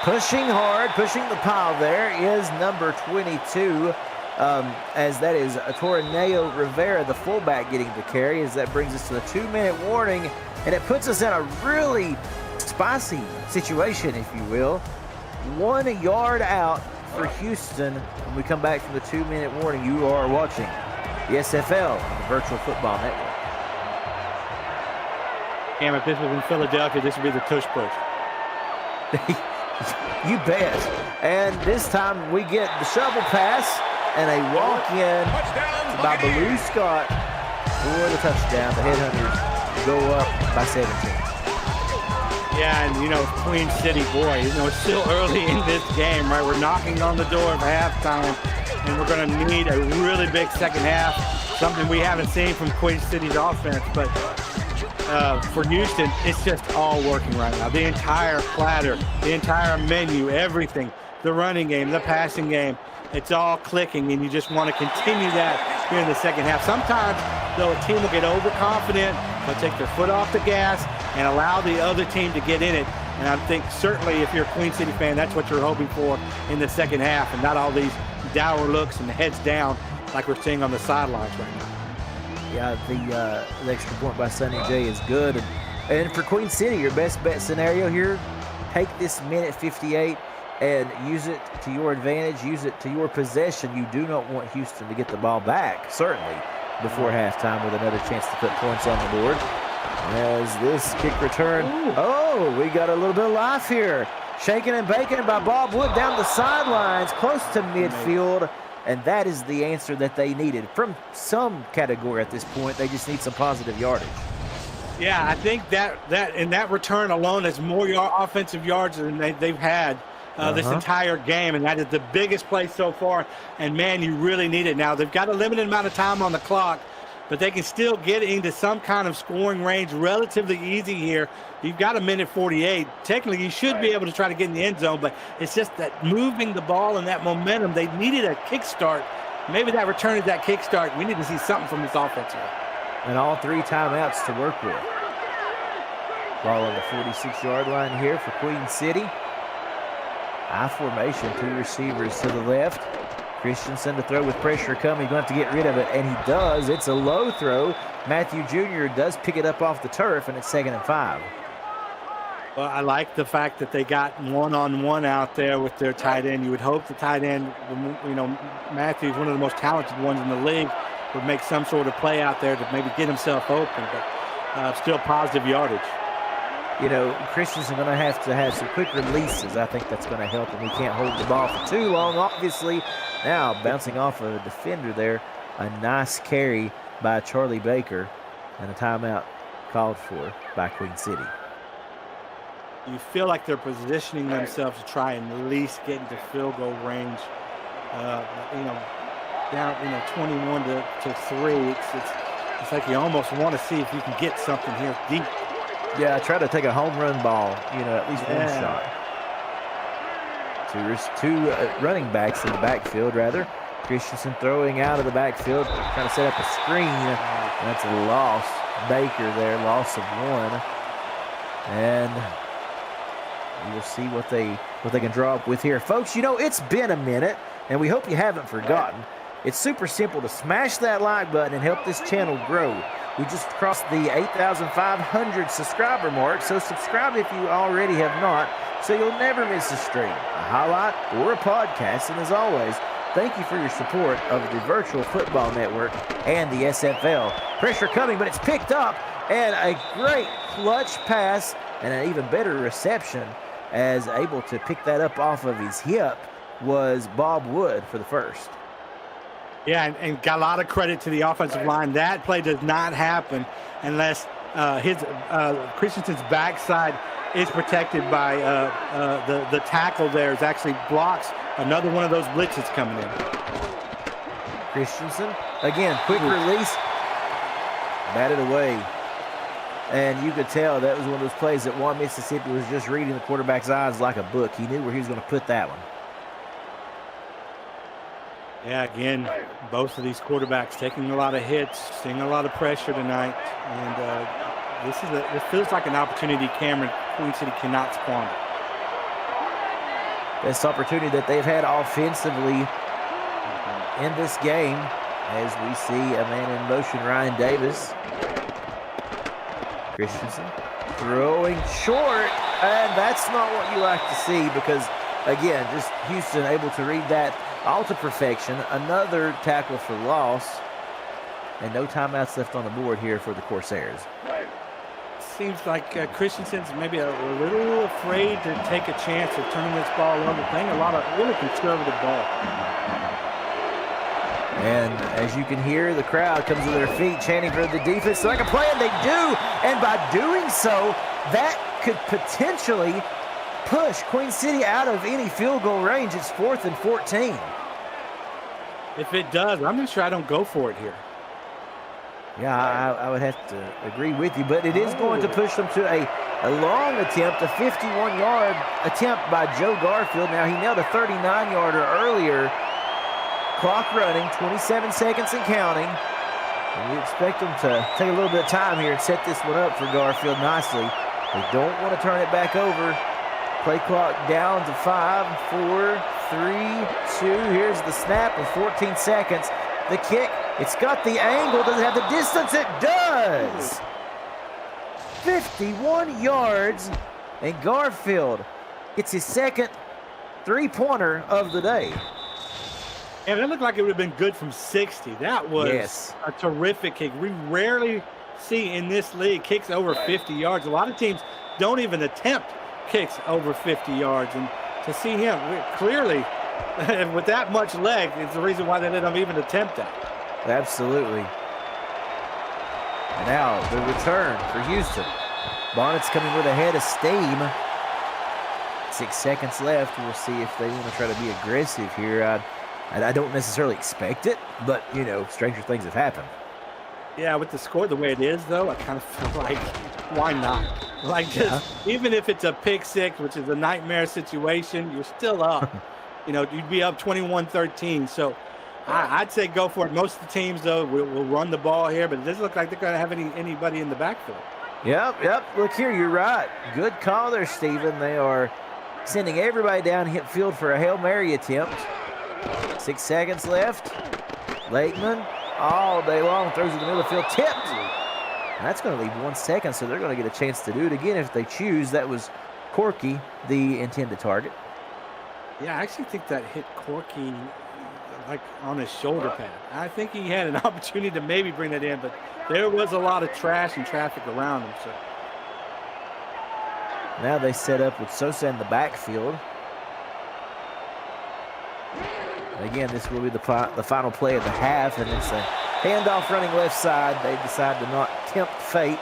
Pushing hard, pushing the pile there is number 22, as that is Torneo Rivera, the fullback, getting the carry, as that brings us to the 2-minute warning, and it puts us in a really spicy situation, if you will. 1 yard out for Houston. When we come back from the 2-minute warning, you are watching the SFL, the Virtual Football Network. Cam, if this was in Philadelphia, this would be the tush push. You bet. And this time we get the shovel pass and a walk-in by Baloo Scott for the touchdown. The Headhunters go up by 17. Yeah, and Queen City, boy, it's still early in this game, right? We're knocking on the door of halftime, and we're going to need a really big second half, something we haven't seen from Queen City's offense. But for Houston, it's just all working right now. The entire platter, the entire menu, everything, the running game, the passing game, it's all clicking, and you just want to continue that here in the second half. Sometimes, though, a team will get overconfident, they'll take their foot off the gas and allow the other team to get in it. And I think certainly if you're a Queen City fan, that's what you're hoping for in the second half, and not all these dour looks and heads down like we're seeing on the sidelines right now. Yeah, the extra point by Sonny J is good. And for Queen City, your best bet scenario here, take this minute 58 and use it to your advantage, use it to your possession. You do not want Houston to get the ball back, certainly, before halftime with another chance to put points on the board. As this kick return, we got a little bit of life here. Shaking and baking by Bob Wood down the sidelines, close to midfield. And that is the answer that they needed from some category at this point. They just need some positive yardage. Yeah, I think that in that return alone is more offensive yards than they've had this entire game, and that is the biggest play so far. And, man, you really need it now. They've got a limited amount of time on the clock, but they can still get into some kind of scoring range relatively easy here. You've got a minute 48. Technically, you should be able to try to get in the end zone, but it's just that moving the ball and that momentum. They needed a kickstart. Maybe that return is that kickstart. We need to see something from this offense here. And all 3 timeouts to work with. Ball on the 46-yard line here for Queen City. I formation, 2 receivers to the left. Christensen to throw with pressure coming. Going to have to get rid of it, and he does. It's a low throw. Matthew Jr. does pick it up off the turf, and it's 2nd and 5. Well, I like the fact that they got one-on-one out there with their tight end. You would hope the tight end, Matthew's one of the most talented ones in the league, would make some sort of play out there to maybe get himself open, but still positive yardage. Christensen going to have some quick releases. I think that's going to help him. He can't hold the ball for too long, obviously. Now, bouncing off of a defender there, a nice carry by Charlie Baker, and a timeout called for by Queen City. You feel like they're positioning themselves to try and at least get into field goal range. Down 21 to 3. It's like you almost want to see if you can get something here deep. Yeah, try to take a home run ball, at least one shot. Two running backs in the backfield, rather. Christensen throwing out of the backfield, trying to set up a screen. That's a loss. Baker there, loss of 1. And we'll see what they can draw up with here. Folks, it's been a minute, and we hope you haven't forgotten. It's super simple to smash that like button and help this channel grow. We just crossed the 8,500 subscriber mark, so subscribe if you already have not, so you'll never miss a stream, a highlight, or a podcast. And as always, thank you for your support of the Virtual Football Network and the SFL. Pressure coming, but it's picked up, and a great clutch pass and an even better reception, as able to pick that up off of his hip was Bob Wood for the first. Yeah, and got a lot of credit to the offensive line. That play does not happen unless Christensen's backside is protected by the tackle there. Is actually blocks another one of those blitzes coming in. Christensen, again, quick release, batted away. And you could tell that was one of those plays that One Mississippi was just reading the quarterback's eyes like a book. He knew where he was going to put that one. Yeah, again, both of these quarterbacks taking a lot of hits, seeing a lot of pressure tonight, and this feels like an opportunity Queen City cannot squander. Best opportunity that they've had offensively in this game, as we see a man in motion, Ryan Davis. Christensen throwing short, and that's not what you like to see, because Again, just Houston able to read that all to perfection. Another tackle for loss. And no timeouts left on the board here for the Corsairs. Seems like Christensen's maybe a little afraid to take a chance of turning this ball over, playing a lot of really conservative ball. And as you can hear, the crowd comes to their feet chanting for the defense to make a play, and they do. And by doing so, that could potentially push Queen City out of any field goal range. It's 4th and 14. If it does, I'm not sure I don't go for it here. Yeah, I would have to agree with you, but it is going to push them to a long attempt, a 51-yard attempt by Joe Garfield. Now, he nailed a 39-yarder earlier. Clock running, 27 seconds and counting. And we expect them to take a little bit of time here and set this one up for Garfield nicely. They don't want to turn it back over. Play clock down to 5, 4, 3, 2. Here's the snap with 14 seconds. The kick, it's got the angle. Does it have the distance? It does. 51 yards, and Garfield gets his second three-pointer of the day. And it looked like it would have been good from 60. That was a terrific kick. We rarely see in this league kicks over 50 yards. A lot of teams don't even attempt kicks over 50 yards. And to see him clearly with that much leg is the reason why they didn't even attempt that. Absolutely. And now the return for Houston. Bonnet's coming with a head of steam. 6 seconds left. We'll see if they want to try to be aggressive here. I don't necessarily expect it, but, you know, stranger things have happened. Yeah, with the score the way it is, though, I kind of feel like, why not? Like, just, even if it's a pick six, which is a nightmare situation, you're still up. You know, you'd be up 21-13. So I'd say go for it. Most of the teams, though, will run the ball here, but it doesn't look like they're going to have anybody in the backfield. Yep. Look here, you're right. Good call there, Steven. They are sending everybody down hit field for a Hail Mary attempt. 6 seconds left. Lakeman all day long throws it in the middle of the field, tipped. And that's going to leave 1 second, so they're going to get a chance to do it again if they choose. That was Corky, the intended target. Yeah, I actually think that hit Corky like on his shoulder pad. I think he had an opportunity to maybe bring that in, but there was a lot of trash and traffic around him. So now they set up with Sosa in the backfield. And again, this will be the final play of the half, and it's a handoff running left side. They decide to not tempt fate,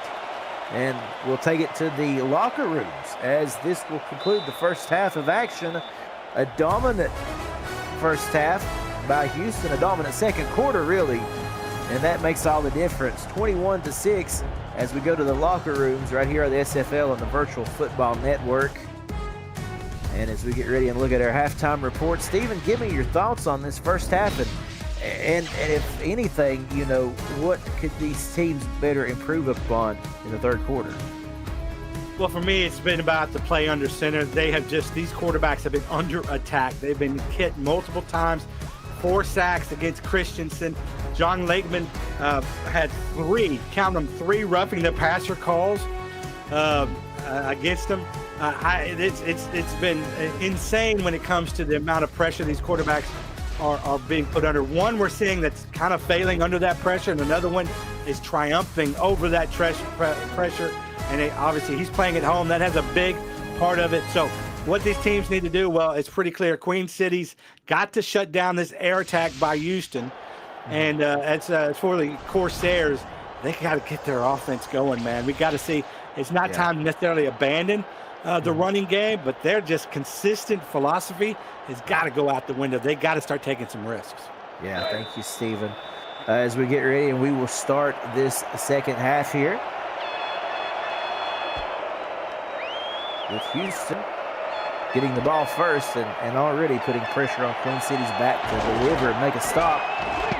and we'll take it to the locker rooms as this will conclude the first half of action. A dominant first half by Houston, a dominant second quarter, really, and that makes all the difference. 21-6 as we go to the locker rooms right here on the SFL and the Virtual Football Network. And as we get ready and look at our halftime report, Steven, give me your thoughts on this first half, and if anything, you know, what could these teams better improve upon in the third quarter? Well, for me, it's been about the play under center. These quarterbacks have been under attack. They've been hit multiple times. 4 sacks against Christensen. John Lakeman had 3 roughing the passer calls against him. It's been insane when it comes to the amount of pressure these quarterbacks are being put under. One we're seeing that's kind of failing under that pressure, and another one is triumphing over that pressure. And obviously he's playing at home. That has a big part of it. So what these teams need to do, well, it's pretty clear. Queen City's got to shut down this air attack by Houston. And as for the Corsairs, they got to get their offense going, man. We got to see. It's not time to necessarily abandon the running game, but their just consistent philosophy has got to go out the window. They got to start taking some risks. Yeah, thank you, Steven. As we get ready, and we will start this second half here with Houston getting the ball first and already putting pressure on Queen City's back to deliver and make a stop.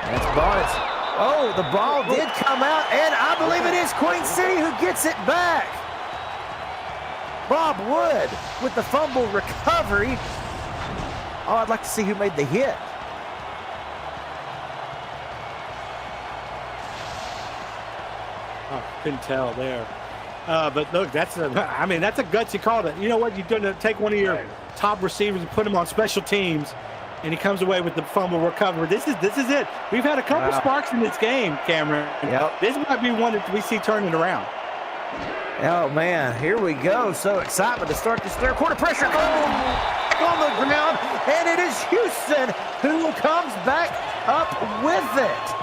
And it's Bonnet's. Oh, the ball did come out, and I believe it is Queen City who gets it back. Bob Wood with the fumble recovery. Oh, I'd like to see who made the hit. Oh, couldn't tell there. But look, that's a gutsy call. You know what? You're going to take one of your top receivers and put him on special teams, and he comes away with the fumble recovery. This is it. We've had a couple sparks in this game, Cameron. Yep. This might be one that we see turning around. Oh, man, here we go. So excitement to start this third quarter. Pressure on the ground, and it is Houston who comes back up with it.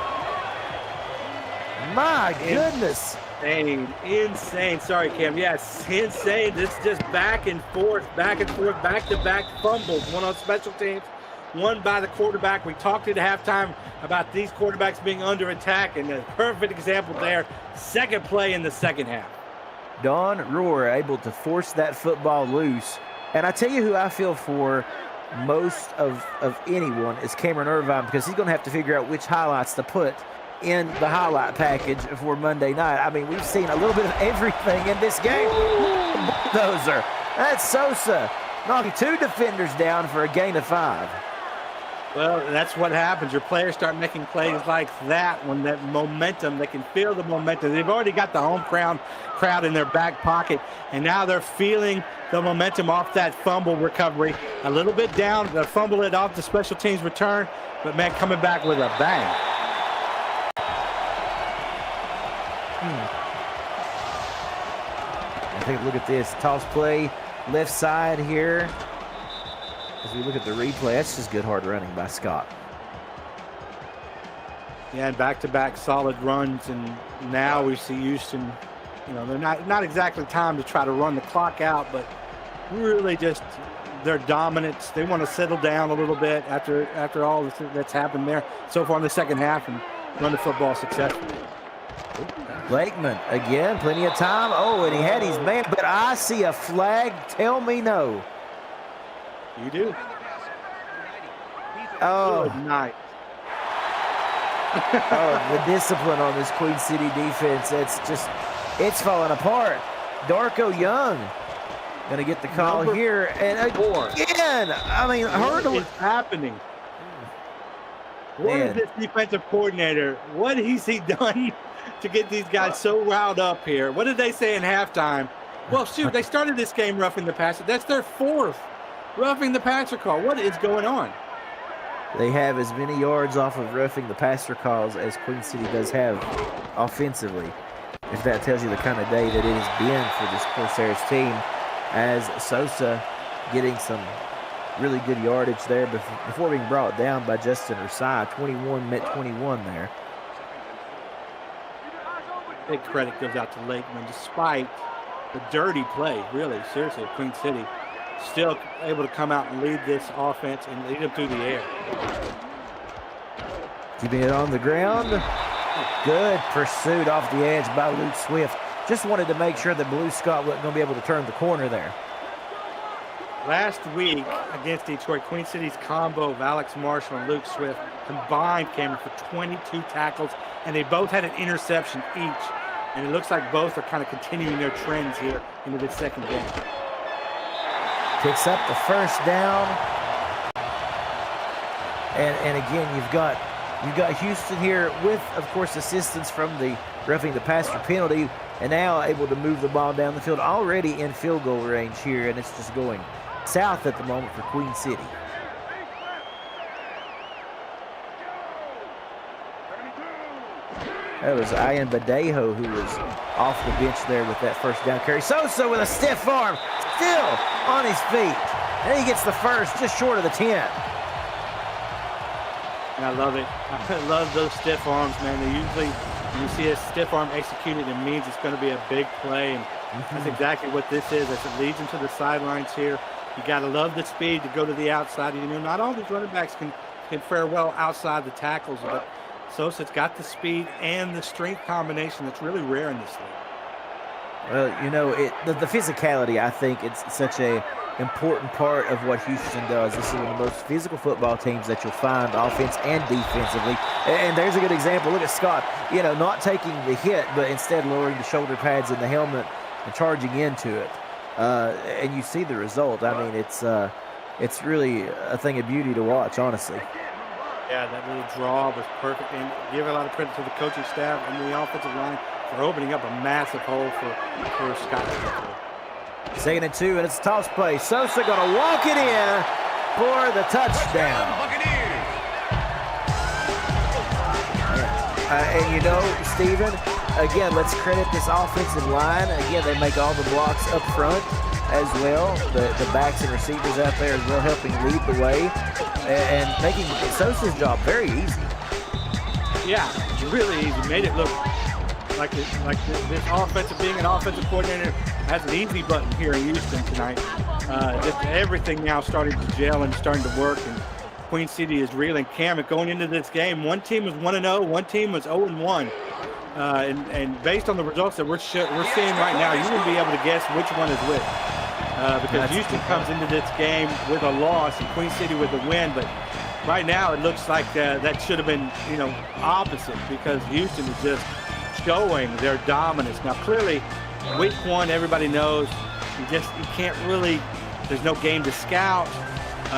My goodness. Insane. Sorry, Cam. Yes, insane. This is just back and forth, back-to-back fumbles. One on special teams, one by the quarterback. We talked at halftime about these quarterbacks being under attack, and a perfect example there. Second play in the second half. Don Rohr able to force that football loose. And I tell you who I feel for most of anyone is Cameron Irvine, because he's going to have to figure out which highlights to put in the highlight package for Monday night. I mean, we've seen a little bit of everything in this game. Bulldozer. That's Sosa knocking 2 defenders down for a gain of 5. Well, that's what happens. Your players start making plays like that when that momentum, they can feel the momentum. They've already got the home crowd in their back pocket, and now they're feeling the momentum off that fumble recovery. A little bit down, they fumble it off the special teams return, but man, coming back with a bang. I think, look at this toss play, left side here. As we look at the replay, that's just good hard running by Scott. Yeah, and back-to-back solid runs, and now we see Houston, you know, they're not exactly time to try to run the clock out, but really just their dominance. They want to settle down a little bit after all that's happened there so far in the second half and run the football successfully. Blakeman again, plenty of time. Oh, and he had his man, but I see a flag. Tell me no. You do. Oh, good night. Oh, the discipline on this Queen City defense, it's falling apart. Darko Young going to get the call here. And again, I mean, Hurdle is happening. What is this defensive coordinator? What has he done to get these guys so riled up here? What did they say in halftime? Well, shoot, they started this game roughing the passer. That's their 4th roughing the passer call. What is going on? They have as many yards off of roughing the passer calls as Queen City does have offensively. If that tells you the kind of day that it has been for this Corsairs team, as Sosa getting some really good yardage there before being brought down by Justin Ursai. 21 met 21 there. Big credit goes out to Lakeman, despite the dirty play, really, seriously, Queen City. Still able to come out and lead this offense and lead them through the air. Keeping it on the ground. Good pursuit off the edge by Luke Swift. Just wanted to make sure that Blue Scott wasn't going to be able to turn the corner there. Last week against Detroit, Queen City's combo of Alex Marshall and Luke Swift combined came for 22 tackles, and they both had an interception each. And it looks like both are kind of continuing their trends here into this second game. Picks up the first down. And again, you've got Houston here with, of course, assistance from the roughing the passer penalty, and now able to move the ball down the field, already in field goal range here, and it's just going south at the moment for Queen City. That was Ian Badejo who was off the bench there with that first down carry. Sosa with a stiff arm, still on his feet. And he gets the first, just short of the 10. And I love it. I love those stiff arms, man. They usually, when you see a stiff arm executed, it means it's going to be a big play. And that's exactly what this is. As it leads them to the sidelines here. You got to love the speed to go to the outside. You know, not all these running backs can fare well outside the tackles, but Sosa's got the speed and the strength combination that's really rare in this league. Well, you know, the physicality, I think it's such a important part of what Houston does. This is one of the most physical football teams that you'll find, offense and defensively. And there's a good example. Look at Scott, you know, not taking the hit, but instead lowering the shoulder pads and the helmet and charging into it. And you see the result. I mean, it's really a thing of beauty to watch, honestly. Yeah, that little draw was perfect. And give a lot of credit to the coaching staff and the offensive line for opening up a massive hole for Scott. 2nd and 2, and it's a toss play. Sosa going to walk it in for the touchdown. And you know, Steven, again, let's credit this offensive line. Again, they make all the blocks up front as well. The backs and receivers out there as well, helping lead the way and making Sosa's job very easy. Yeah, really easy. Made it look like this offensive, being an offensive coordinator has an easy button here in Houston tonight. Just everything now starting to gel and starting to work, and Queen City is reeling. Cam, going into this game, one team was 1-0, one team was 0-1. And based on the results that we're seeing right now, you wouldn't be able to guess which one is which. Because Houston comes into this game with a loss and Queen City with a win, but right now it looks like that should have been, opposite, because Houston is just showing their dominance. Now, clearly, week 1, everybody knows you can't really. There's no game to scout.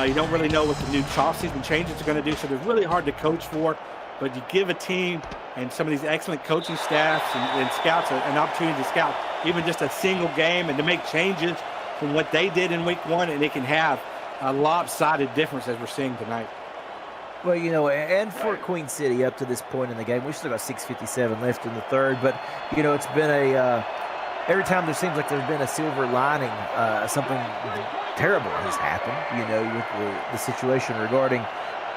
You don't really know what the new off-season changes are going to do, so they're really hard to coach for. But you give a team and some of these excellent coaching staffs and scouts an opportunity to scout even just a single game and to make changes from what they did in week 1, and it can have a lopsided difference as we're seeing tonight. Well, and for Queen City up to this point in the game, we've still got 6:57 left in the third, but, it's been every time there seems like there's been a silver lining, something terrible has happened, with the situation regarding,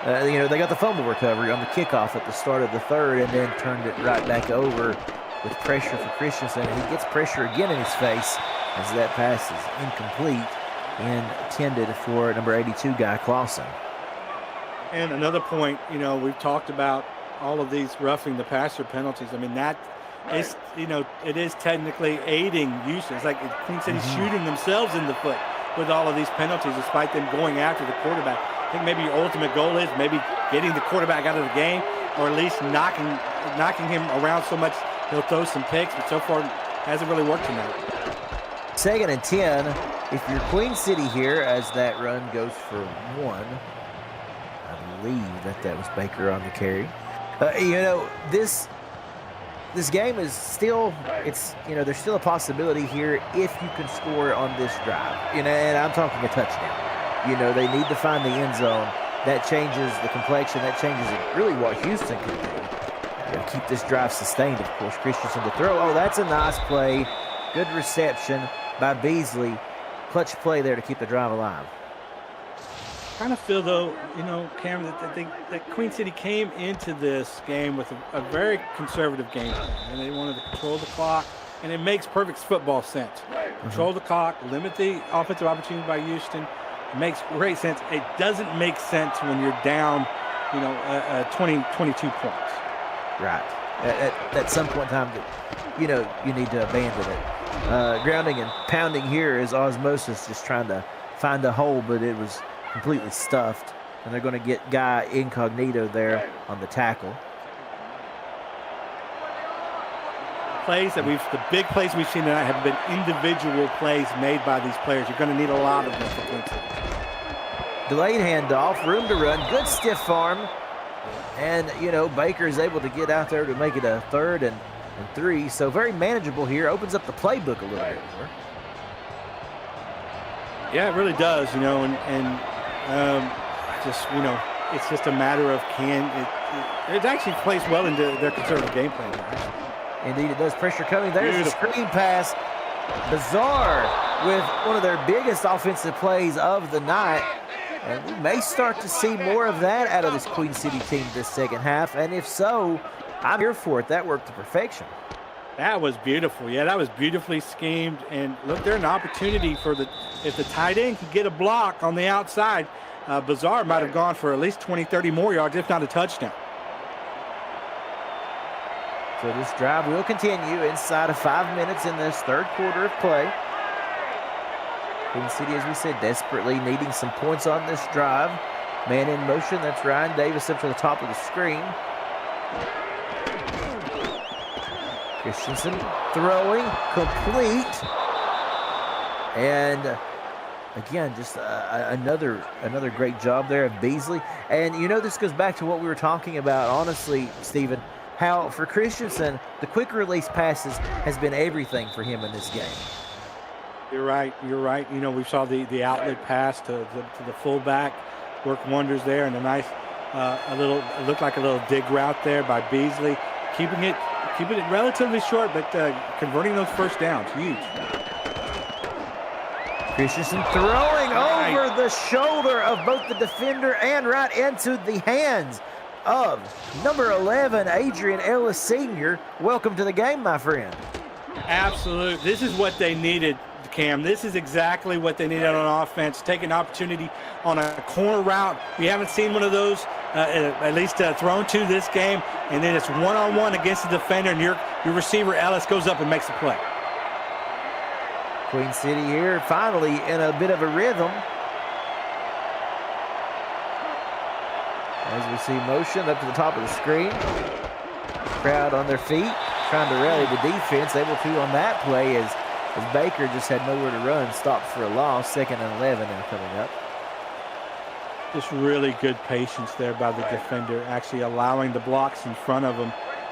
they got the fumble recovery on the kickoff at the start of the third and then turned it right back over with pressure for Christensen. He gets pressure again in his face as that pass is incomplete and intended for number 82 guy Clausen. And another point, we've talked about all of these roughing the passer penalties. I mean, that is, it is technically aiding Houston. It's like Queen City's shooting themselves in the foot with all of these penalties, despite them going after the quarterback. I think maybe your ultimate goal is maybe getting the quarterback out of the game, or at least knocking him around so much he'll throw some picks, but so far hasn't really worked tonight. 2nd and 10, if you're Queen City here, as that run goes for 1. I believe that was Baker on the carry. This game is still, there's still a possibility here if you can score on this drive. And I'm talking a touchdown. They need to find the end zone. That changes the complexion. That changes really what Houston can do. Keep this drive sustained, of course. Christensen to throw. Oh, that's a nice play. Good reception by Beasley. Clutch play there to keep the drive alive. Kind of feel, though, Cam, that Queen City came into this game with a very conservative game plan, and they wanted to control the clock, and it makes perfect football sense. Control the clock, limit the offensive opportunity by Houston. It makes great sense. It doesn't make sense when you're down, 22 points. Right. At some point in time, you need to abandon it. Grounding and pounding here is osmosis, just trying to find a hole, but it was completely stuffed, and they're going to get guy incognito there on the tackle. The big plays we've seen tonight have been individual plays made by these players. You're going to need a lot of them for Queen City. Delayed handoff, room to run, good stiff arm, and Baker is able to get out there to make it a 3rd and 3, so very manageable here. Opens up the playbook a little bit more. Yeah, it really does, it's just a matter of it actually plays well into their conservative game plan. Indeed, it does. Pressure coming. There's the screen pass. Bizarre with one of their biggest offensive plays of the night. And we may start to see more of that out of this Queen City team this second half. And if so, I'm here for it. That worked to perfection. That was beautiful. Yeah, that was beautifully schemed. And look, there's an opportunity if the tight end can get a block on the outside, Bizarre might have gone for at least 20, 30 more yards, if not a touchdown. So this drive will continue inside of 5 minutes in this third quarter of play. Queen City, as we said, desperately needing some points on this drive. Man in motion, that's Ryan Davis up to the top of the screen. Christensen throwing, complete. And again, just another great job there of Beasley. And this goes back to what we were talking about, honestly, Stephen. how for Christensen, the quick release passes has been everything for him in this game. You're right. You're right. You know, we saw the outlet pass to the fullback work wonders there, and a nice it looked like a little dig route there by Beasley, keeping it relatively short, but converting those first downs, huge. Christensen throwing over the shoulder of both the defender and right into the hands of number 11, Adrian Ellis Sr. Welcome to the game, my friend. Absolutely. This is what they needed, Cam. This is exactly what they needed on offense. Take an opportunity on a corner route. We haven't seen one of those, at least thrown to this game. And then it's one-on-one against the defender, and your receiver, Ellis, goes up and makes the play. Queen City here finally in a bit of a rhythm. As we see motion up to the top of the screen. Crowd on their feet, trying to rally the defense. Able to on that play as Baker just had nowhere to run, stopped for a loss. 2nd and 11 now coming up. Just really good patience there by the defender, actually allowing the blocks in front of him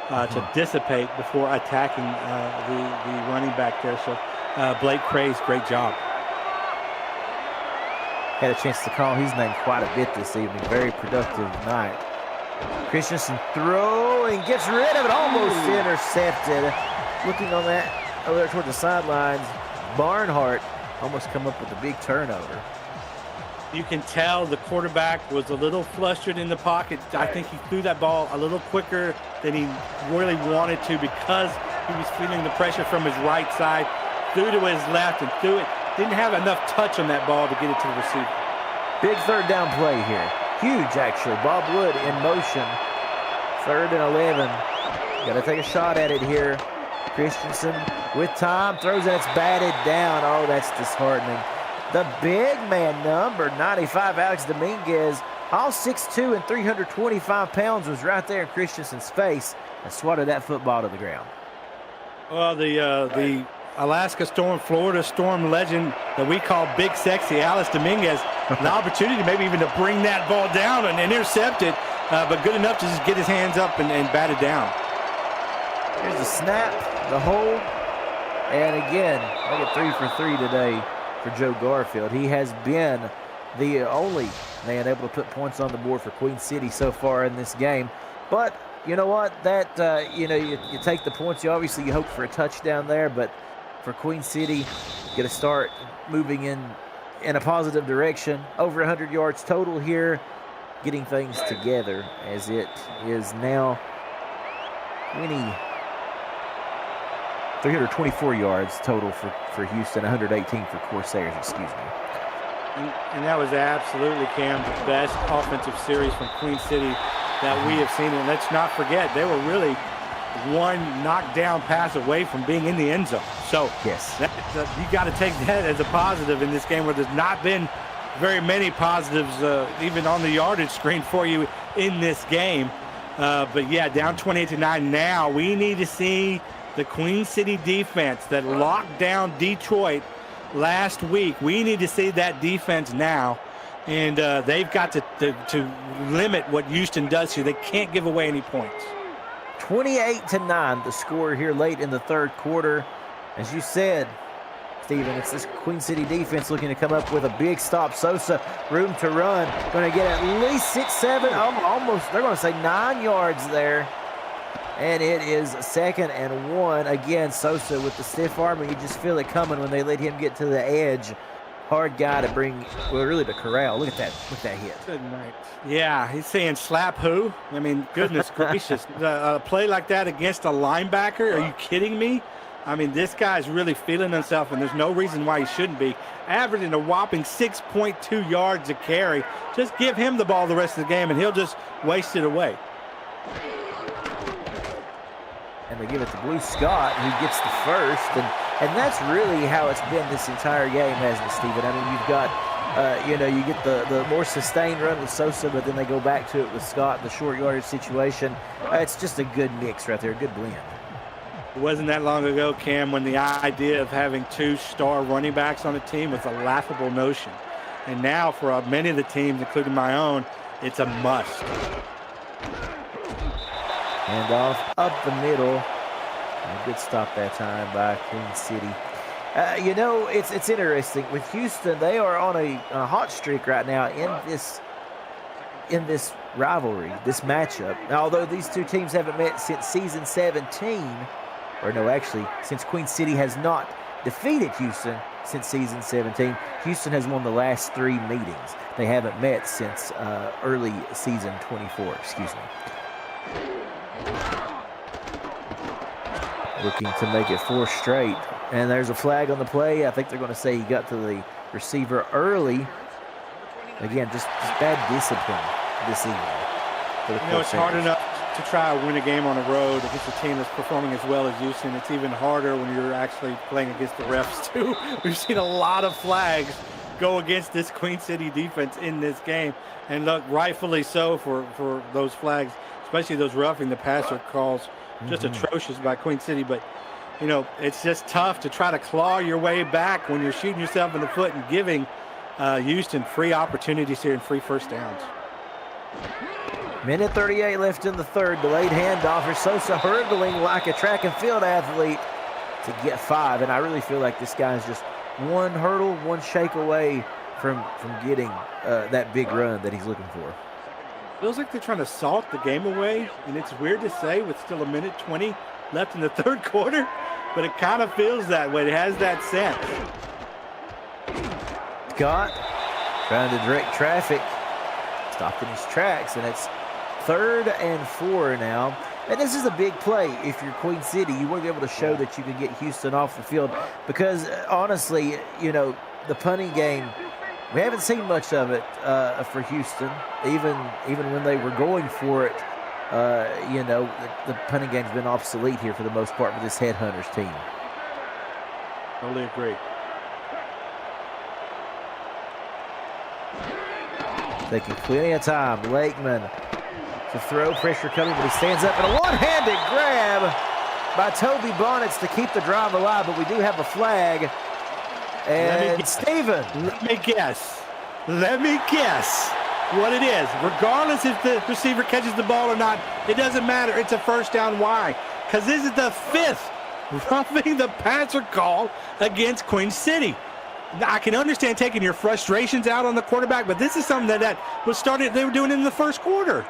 to dissipate before attacking the running back there. So Blake Craze, great job. Had a chance to call his name quite a bit this evening. Very productive night. Christensen throwing, gets rid of it, almost intercepted. Looking on that over there toward the sidelines, Barnhart almost come up with a big turnover. You can tell the quarterback was a little flustered in the pocket. I think he threw that ball a little quicker than he really wanted to because he was feeling the pressure from his right side. Threw to his left and threw it. Didn't have enough touch on that ball to get it to the receiver. Big 3rd down play here. Huge, actually. Bob Wood in motion. 3rd and 11. Got to take a shot at it here. Christensen with time. Throws it. It's batted down. Oh, that's disheartening. The big man, number 95, Alex Dominguez, all 6'2" and 325 pounds, was right there in Christensen's face and swatted that football to the ground. Well, the Alaska Storm, Florida Storm legend that we call Big Sexy, Alex Dominguez, an opportunity maybe even to bring that ball down and intercept it, but good enough to just get his hands up and bat it down. Here's the snap, the hold, and again, I get 3 for 3 today for Joe Garfield. He has been the only man able to put points on the board for Queen City so far in this game. But you know what? That you take the points. You hope for a touchdown there, but for Queen City, get a start moving in a positive direction. Over 100 yards total here, getting things together as it is now 324 yards total for Houston, 118 for Corsairs, excuse me. And that was absolutely, Cam, the best offensive series from Queen City that we have seen. And let's not forget, they were really one knockdown pass away from being in the end zone. So yes, you got to take that as a positive in this game where there's not been very many positives even on the yardage screen for you in this game. But yeah, down 28-9 now. We need to see the Queen City defense that locked down Detroit last week. We need to see that defense now. And they've got to limit what Houston does here. They can't give away any points. 28-9, the score here late in the 3rd quarter. As you said, Stephen, it's this Queen City defense looking to come up with a big stop. Sosa, room to run. Going to get at least 6, 7, almost, they're going to say 9 yards there. And it is 2nd and 1. Again, Sosa with the stiff arm, and you just feel it coming when they let him get to the edge. Hard guy to bring, well, really to corral. Look at that hit. Good night. Yeah, he's saying slap who? I mean, goodness gracious. A play like that against a linebacker? Are you kidding me? I mean, this guy's really feeling himself, and there's no reason why he shouldn't be. Averaging a whopping 6.2 yards a carry. Just give him the ball the rest of the game, and he'll just waste it away. And they give it to Blue Scott, who gets the first. And that's really how it's been this entire game, hasn't it, Stephen? I mean, you've got, you get the more sustained run with Sosa, but then they go back to it with Scott in the short yardage situation. It's just a good mix right there, a good blend. It wasn't that long ago, Cam, when the idea of having 2 star running backs on a team was a laughable notion. And now for many of the teams, including my own, it's a must. Hand off up the middle. A good stop that time by Queen City. You know, it's interesting. With Houston, they are on a hot streak right now in this rivalry, this matchup. Now, although these two teams haven't met since season 17, or no, actually, since Queen City has not defeated Houston since season 17, Houston has won the last 3 meetings. They haven't met since early season 24, excuse me. Looking to make it 4 straight. And there's a flag on the play. I think they're going to say he got to the receiver early. Again, just bad discipline this evening. You know, it's hard enough to try to win a game on the road against a team that's performing as well as Houston. It's even harder when you're actually playing against the refs, too. We've seen a lot of flags go against this Queen City defense in this game. And look, rightfully so for those flags, especially those roughing the passer calls. Just atrocious by Queen City. But, you know, it's just tough to try to claw your way back when you're shooting yourself in the foot and giving Houston free opportunities here and free first downs. Minute 38 left in the third. Delayed handoff for Sosa, hurdling like a track and field athlete to get 5. And I really feel like this guy's just one hurdle, one shake away from getting that big run that he's looking for. Feels like they're trying to salt the game away, and it's weird to say with still a minute 20 left in the third quarter, but it kind of feels that way. It has that sense. Scott trying to direct traffic, stopped in his tracks, and it's 3rd and 4 now. And this is a big play if you're Queen City. You want to be able to show that you can get Houston off the field because, honestly, you know, the punting game, we haven't seen much of it for Houston. Even when they were going for it, you know, the punting game's been obsolete here for the most part with this Headhunters team. Totally agree. Taking plenty of time. Lakeman to throw, pressure coming, but he stands up and a one-handed grab by Toby Bonnets to keep the drive alive, but we do have a flag. And Steven. Let me guess what it is. Regardless if the receiver catches the ball or not, it doesn't matter. It's a first down. Why? Because this is the 5th roughing the passer call against Queen City. I can understand taking your frustrations out on the quarterback, but this is something that was started. They were doing in the first quarter.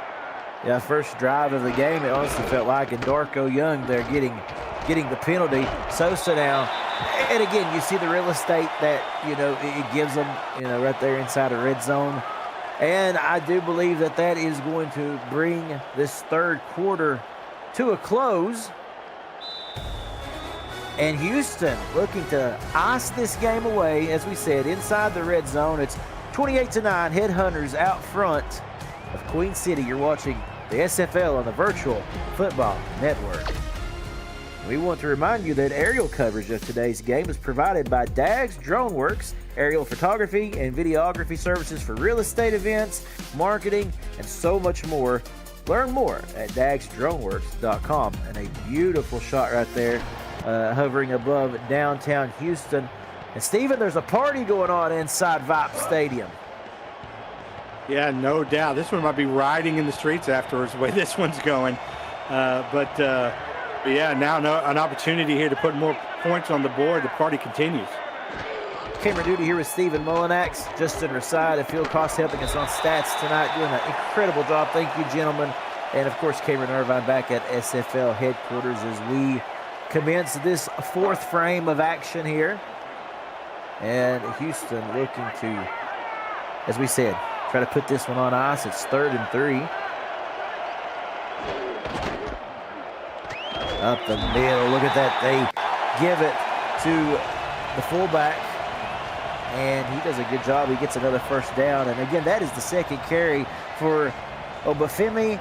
Yeah, first drive of the game, it honestly felt like, and Darko Young there getting the penalty. Sosa now. And again, you see the real estate that, you know, it gives them, you know, right there inside the red zone. And I do believe that that is going to bring this third quarter to a close. And Houston looking to ice this game away, as we said, inside the red zone. It's 28-9, Headhunters out front of Queen City. You're watching the SFL on the Virtual Football Network. We want to remind you that aerial coverage of today's game is provided by Dags Drone Works, aerial photography and videography services for real estate events, marketing, and so much more. Learn more at dagsdroneworks.com. And a beautiful shot right there, hovering above downtown Houston. And Steven, there's a party going on inside Vipe Stadium. Yeah, no doubt. This one might be riding in the streets afterwards, the way this one's going. But yeah, now an opportunity here to put more points on the board. The party continues. Camera duty here with Stephen Mullinax, Justin Raside, and Field Cost helping us on stats tonight, doing an incredible job. Thank you, gentlemen. And, of course, Cameron Irvine back at SFL headquarters as we commence this 4th frame of action here. And Houston looking to, as we said, try to put this one on ice. It's 3rd and 3. Up the middle. Look at that. They give it to the fullback, and he does a good job. He gets another first down. And, again, that is the second carry for Obafemi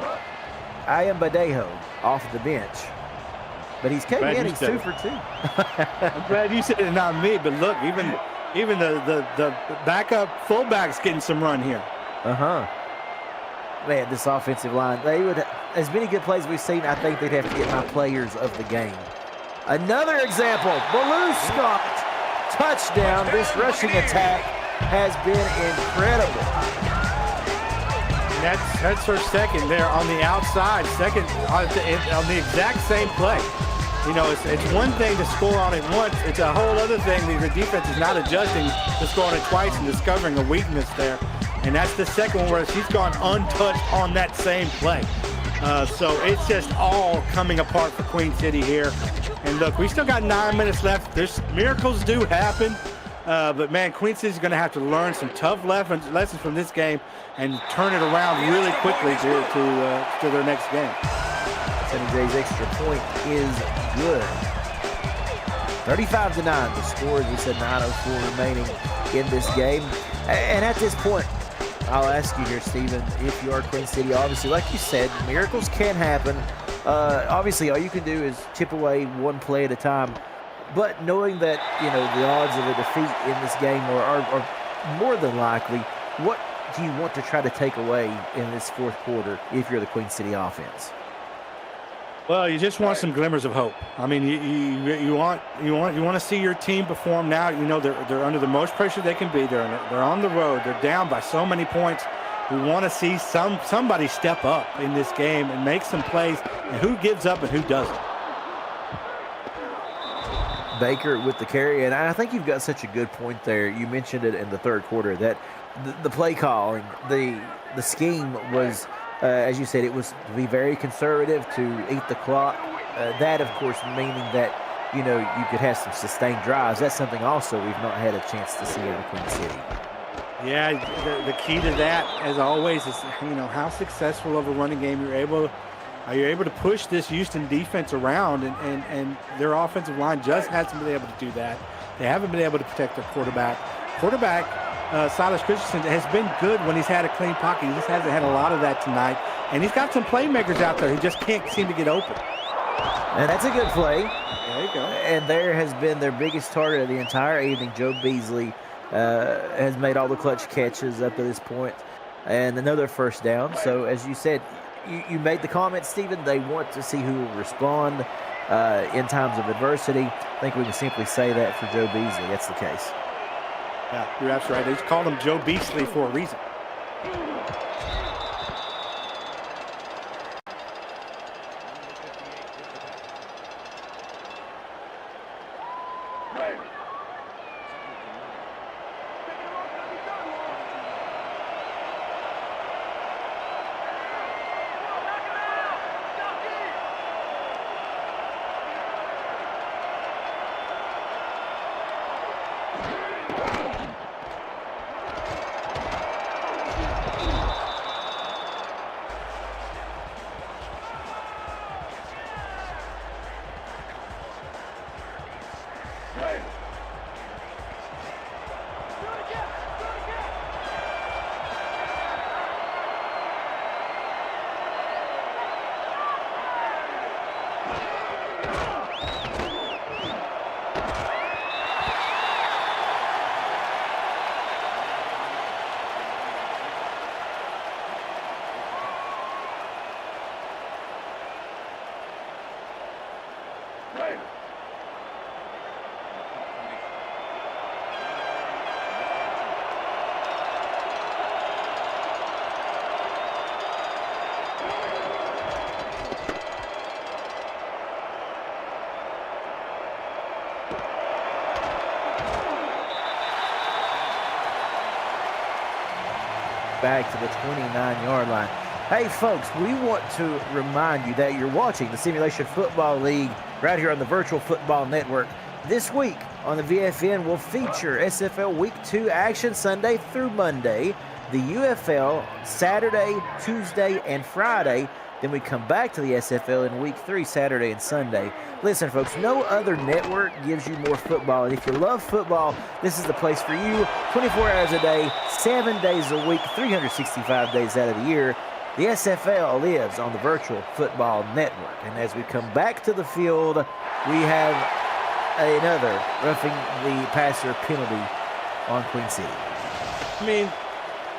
Ayambadejo off the bench. But he's came in. He's 2 for 2. I'm glad you said it, not me. But, look, even the backup fullback's getting some run here. Man, this offensive line, they would, as many good plays we've seen, I think they'd have to get my players of the game. Another example, Baloo Scott, touchdown. This rushing attack has been incredible. that's her second there on the outside, second on the exact same play. You know, it's one thing to score on it once. It's a whole other thing that the defense is not adjusting to scoring it twice and discovering a weakness there. And that's the second one where she's gone untouched on that same play. So it's just all coming apart for Queen City here. And look, we still got 9 minutes left. There's miracles do happen. But man, Queen City's going to have to learn some tough lessons from this game and turn it around really quickly to their next game. San Jose's extra point is good. 35-9, the score, as we said, 9:04 remaining in this game. And at this point, I'll ask you here, Stephen, if you are Queen City, obviously, like you said, miracles can happen. Obviously, all you can do is chip away one play at a time. But knowing that, you know, the odds of a defeat in this game are more than likely, what do you want to try to take away in this fourth quarter if you're the Queen City offense? Well, you just want some glimmers of hope. I mean, you want to see your team perform now. You know, they're under the most pressure they can be. They're on the road. They're down by so many points. We want to see somebody step up in this game and make some plays. And who gives up and who doesn't? Baker with the carry, and I think you've got such a good point there. You mentioned it in the third quarter that the play calling, the scheme was, as you said, it was to be very conservative, to eat the clock. That, of course, meaning that, you know, you could have some sustained drives. That's something also we've not had a chance to see in Queen City. Yeah, the key to that, as always, is, you know, how successful of a running game are you able to push this Houston defense around, and their offensive line just hasn't been able to do that. They haven't been able to protect their quarterback. Silas Christensen has been good when he's had a clean pocket. He just hasn't had a lot of that tonight. And he's got some playmakers out there who just can't seem to get open. And that's a good play. There you go. And there has been their biggest target of the entire evening. Joe Beasley has made all the clutch catches up to this point. And another first down. So, as you said, you made the comment, Stephen, they want to see who will respond in times of adversity. I think we can simply say that for Joe Beasley. That's the case. Yeah, you're absolutely right. They just called him Joe Beasley for a reason. Back to the 29-yard line. Hey, folks, we want to remind you that you're watching the Simulation Football League right here on the Virtual Football Network. This week on the VFN will feature SFL Week 2 action Sunday through Monday, the UFL Saturday, Tuesday, and Friday. Then we come back to the SFL in Week 3, Saturday and Sunday. Listen, folks, no other network gives you more football. And if you love football, this is the place for you. 24 hours a day, 7 days a week, 365 days out of the year. The SFL lives on the Virtual Football Network. And as we come back to the field, we have another roughing the passer penalty on Queen City. I mean,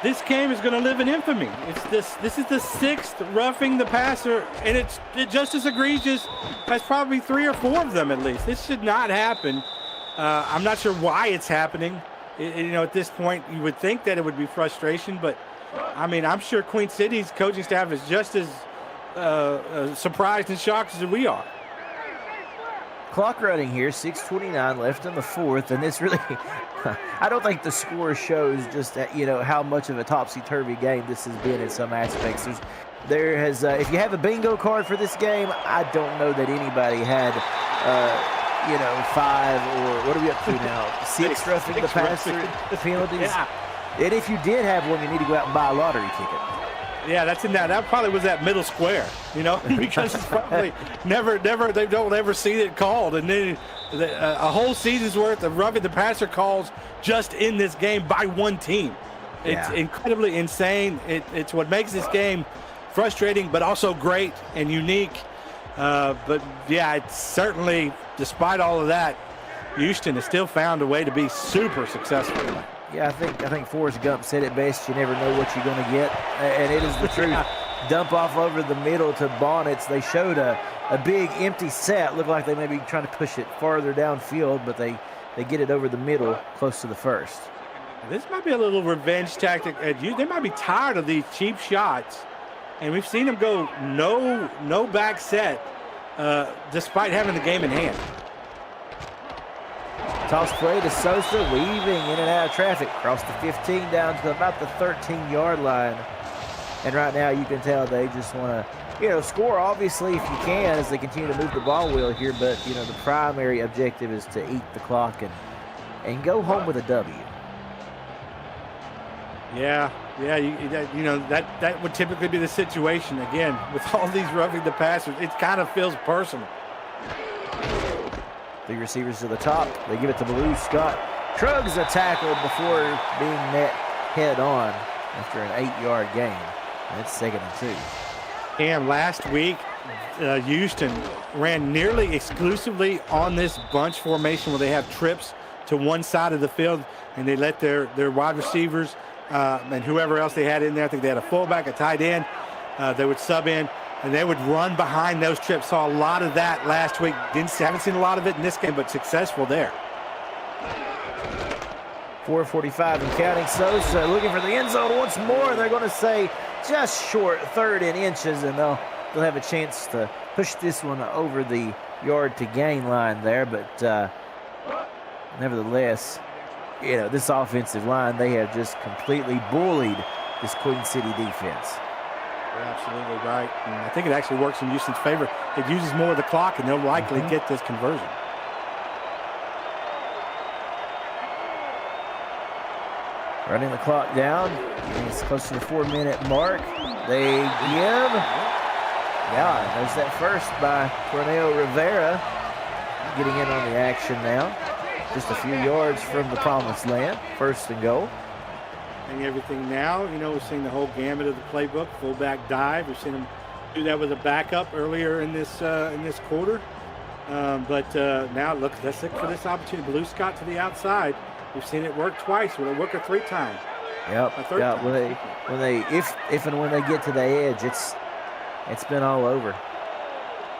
this game is going to live in infamy. This is the sixth roughing the passer, and it's just as egregious as probably 3 or 4 of them at least. This should not happen. I'm not sure why it's happening. You know, at this point, you would think that it would be frustration, but I mean, I'm sure Queen City's coaching staff is just as surprised and shocked as we are. Clock running here, 6:29 left in the fourth, and this really, I don't think the score shows just that, how much of a topsy-turvy game this has been in some aspects. If you have a bingo card for this game, I don't know that anybody had, 5 or what are we up to now? 6 roughing the passer penalties. Yeah. And if you did have one, you need to go out and buy a lottery ticket. Yeah, that's in that. That probably was that middle square, because it's probably they don't ever see it called. And then a whole season's worth of roughing the passer calls just in this game by one team. It's incredibly insane. It's what makes this game frustrating, but also great and unique. But yeah, it's certainly, despite all of that, Houston has still found a way to be super successful. Yeah, I think Forrest Gump said it best. You never know what you're going to get, and it is the truth. Dump off over the middle to Bonnets. They showed a big empty set. Looked like they may be trying to push it farther downfield, but they get it over the middle, close to the first. This might be a little revenge tactic. They might be tired of these cheap shots, and we've seen them go no back set, despite having the game in hand. Toss play to Sosa, weaving in and out of traffic. Across the 15 down to about the 13-yard line. And right now you can tell they just want to, score obviously if you can as they continue to move the ball wheel here. But, the primary objective is to eat the clock and go home with a W. Yeah, that would typically be the situation. Again, with all these roughing the passers, it kind of feels personal. 3 receivers to the top. They give it to Blue. Scott shrugs a tackle before being met head on after an 8-yard gain. And it's 2nd and 2. And last week, Houston ran nearly exclusively on this bunch formation where they have trips to one side of the field, and they let their wide receivers and whoever else they had in there, I think they had a fullback, a tight end, they would sub in, and they would run behind those trips. Saw a lot of that last week. Haven't seen a lot of it in this game, but successful there. 4:45 and counting. Sosa looking for the end zone once more. They're going to say just short, 3rd and inches, and they'll have a chance to push this one over the yard to gain line there. But nevertheless, this offensive line, they have just completely bullied this Queen City defense. You're absolutely right. And I think it actually works in Houston's favor. It uses more of the clock, and they'll likely get this conversion. Running the clock down. It's close to the 4-minute mark. They give. Yeah, there's that first by Cornel Rivera. Getting in on the action now. Just a few yards from the promised land. 1st and goal. And everything now, we've seen the whole gamut of the playbook. Fullback dive. We've seen them do that with a backup earlier in this quarter. But now let's look for this opportunity. Blue Scott to the outside. We've seen it work twice. Will it work a 3rd time? Yep. If and when they get to the edge, it's been all over.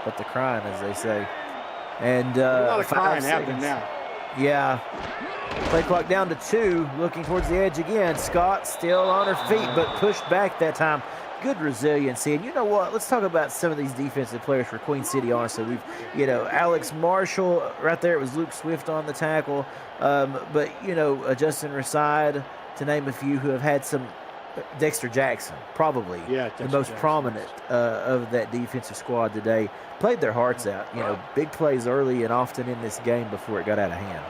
But the crying, as they say. And a lot of crying happening now. Yeah. Play clock down to 2. Looking towards the edge again. Scott still on her feet, but pushed back that time. Good resiliency. And you know what? Let's talk about some of these defensive players for Queen City, honestly. Alex Marshall, right there, it was Luke Swift on the tackle. But Justin Raside, to name a few, who have had some. Dexter Jackson, probably the most prominent of that defensive squad today, played their hearts out. Big plays early and often in this game before it got out of hand.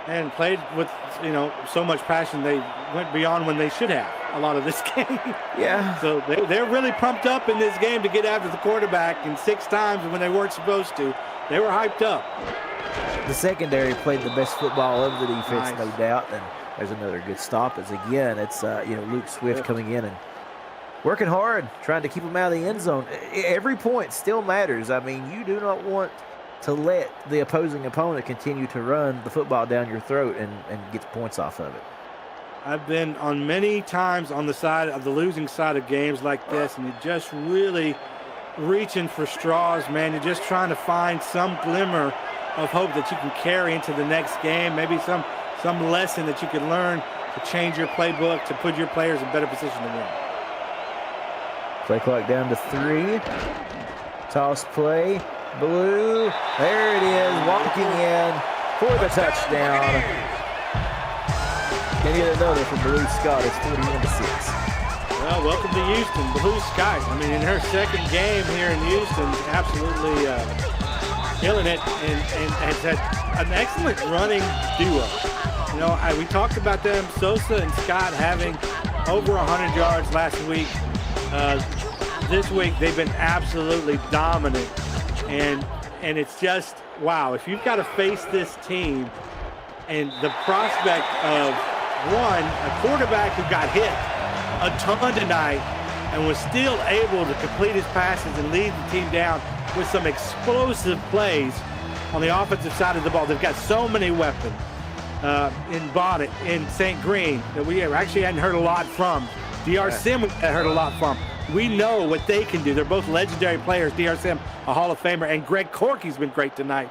And played with, so much passion. They went beyond when they should have a lot of this game. Yeah. So they're really pumped up in this game to get after the quarterback, and 6 times when they weren't supposed to. They were hyped up. The secondary played the best football of the defense, nice. No doubt. And there's another good stop. As again, it's Luke Swift coming in and working hard, trying to keep them out of the end zone. Every point still matters. I mean, you do not want to let the opposing opponent continue to run the football down your throat and get points off of it. I've been on many times on the side of the losing side of games like this, and you're just really reaching for straws, man. You're just trying to find some glimmer of hope that you can carry into the next game, maybe some lesson that you can learn to change your playbook, to put your players in better position to win. Play clock down to 3. Toss play. Blue. There it is. Walking in for the touchdown. And yet another from Blue Scott. It's 41-6. Well, welcome to Houston, Blue Skies. I mean, in her second game here in Houston, absolutely killing it, and has had an excellent running duo. You know, we talked about them, Sosa and Scott, having over 100 yards last week. This week, they've been absolutely dominant, and it's just, wow. If you've got to face this team and the prospect of, one, a quarterback who got hit a ton tonight and was still able to complete his passes and lead the team down with some explosive plays on the offensive side of the ball. They've got so many weapons in Bonnet, in St. Green, that we actually hadn't heard a lot from. DR Sim we had heard a lot from. We know what they can do. They're both legendary players. DR Sim, a Hall of Famer, and Greg Corky's been great tonight.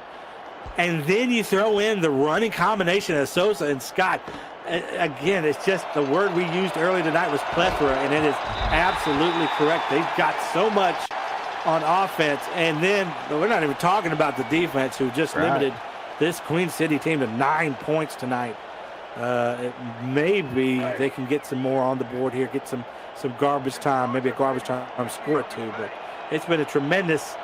And then you throw in the running combination of Sosa and Scott. Again, it's just the word we used earlier tonight was plethora, and it is absolutely correct. They've got so much on offense, and then we're not even talking about the defense, who just limited this Queen City team to 9 points tonight. Maybe they can get some more on the board here, get some garbage time, maybe a garbage time score or two, but it's been a tremendous,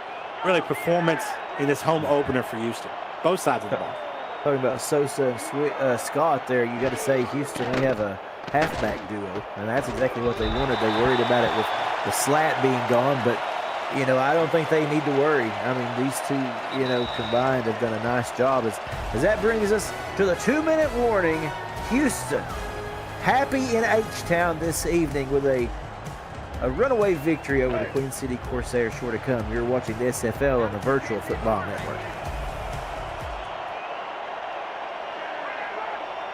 really, performance in this home opener for Houston, both sides of the ball. Talking about Sosa and Scott there, you got to say Houston, they have a halfback duo, and that's exactly what they wanted. They worried about it with the slat being gone, but, you know, I don't think they need to worry. I mean, these two, you know, combined have done a nice job. As that brings us to the 2-minute warning. Houston, happy in H-Town this evening with a runaway victory over the Queen City Corsairs. Sure to come. You're watching the SFL on the Virtual Football Network.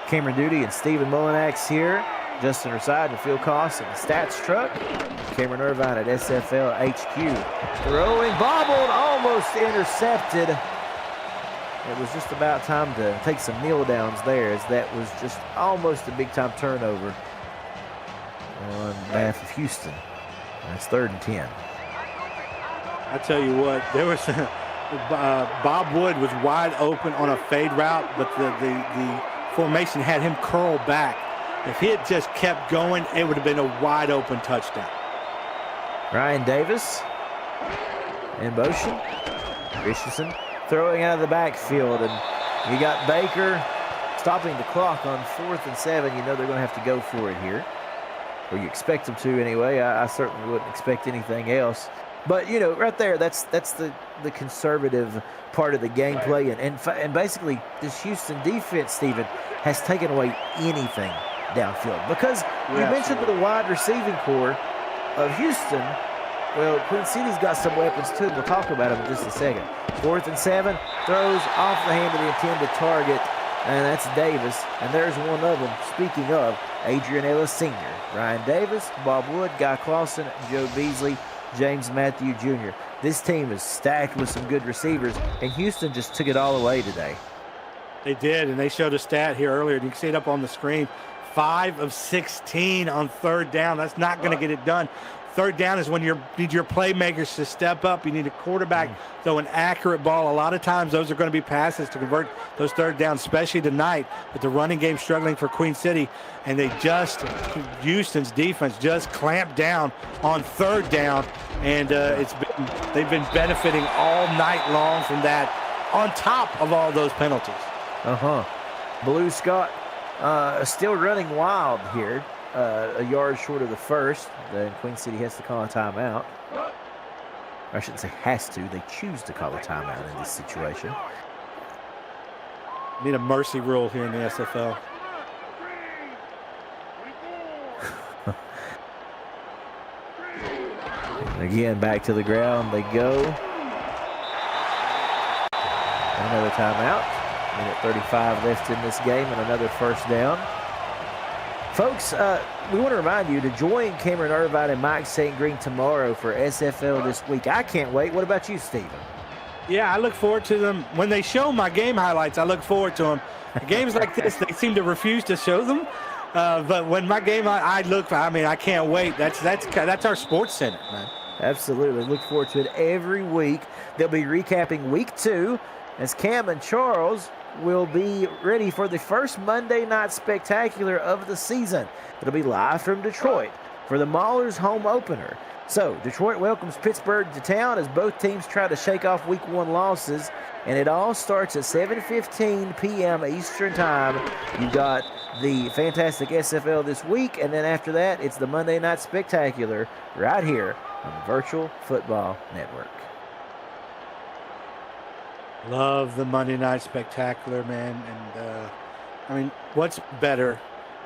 Cameron Duty and Stephen Mullinax here. Justin Reside and Phil Koss in the stats truck. Cameron Irvine at SFL HQ. Throwing, bobbled, almost intercepted. It was just about time to take some kneel downs there, as that was just almost a big-time turnover on behalf of Houston. That's 3rd and 10. I tell you what, there was Bob Wood was wide open on a fade route, but the formation had him curl back. If he had just kept going, it would have been a wide open touchdown. Ryan Davis in motion. Christensen throwing out of the backfield, and you got Baker stopping the clock on 4th and 7. You know they're going to have to go for it here, or you expect them to anyway. I certainly wouldn't expect anything else. But, you know, right there, that's the conservative part of the gameplay. And basically, this Houston defense, Stephen, has taken away anything downfield. Because you mentioned the wide receiving core of Houston. Well, Queen City's got some weapons, too. We'll talk about them in just a second. 4th and 7, throws off the hand of the intended target, and that's Davis. And there's one of them. Speaking of, Adrian Ellis Sr., Ryan Davis, Bob Wood, Guy Clausen, Joe Beasley, James Matthew Jr. This team is stacked with some good receivers, and Houston just took it all away today. They did, and they showed a stat here earlier. You can see it up on the screen. 5 of 16 on 3rd down. That's not going to get it done. 3rd down is when you need your playmakers to step up. You need a quarterback throw an accurate ball. A lot of times those are going to be passes to convert those 3rd downs, especially tonight with the running game struggling for Queen City. And Houston's defense just clamped down on 3rd down. And they've been benefiting all night long from that, on top of all those penalties. Blue Scott still running wild here. A yard short of the first. Then Queen City has to call a timeout. I shouldn't say has to. They choose to call a timeout in this situation. Need a mercy rule here in the SFL. Again, back to the ground they go. Another timeout. Minute 35 left in this game, and another 1st down. Folks, we want to remind you to join Cameron Irvine and Mike St. Green tomorrow for SFL this week. I can't wait. What about you, Stephen? Yeah, I look forward to them. When they show my game highlights, I look forward to them. Games like this, they seem to refuse to show them. But when my game, I can't wait. That's our sports center, man. Absolutely. Look forward to it every week. They'll be recapping week 2 as Cam and Charles will be ready for the first Monday night spectacular of the season. It'll be live from Detroit for the Maulers home opener. So Detroit welcomes Pittsburgh to town as both teams try to shake off week 1 losses, and it all starts at 7:15 p.m. Eastern time. You've got the fantastic SFL this week, and then after that, it's the Monday night spectacular right here on the Virtual Football Network. Love the Monday night spectacular, man. And what's better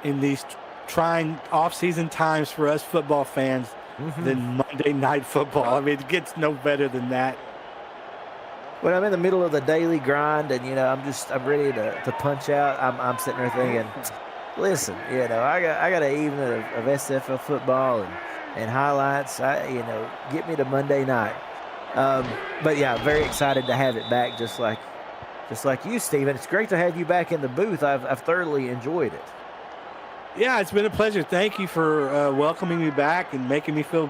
in these trying off-season times for us football fans than Monday night football? It gets no better than that. When I'm in the middle of the daily grind and, I'm ready to punch out, I'm sitting there thinking, listen, I got an evening of SFL football and highlights. Get me to Monday night. But yeah, very excited to have it back, just like you, Steven. It's great to have you back in the booth. I've thoroughly enjoyed it. Yeah, it's been a pleasure. Thank you for welcoming me back and making me feel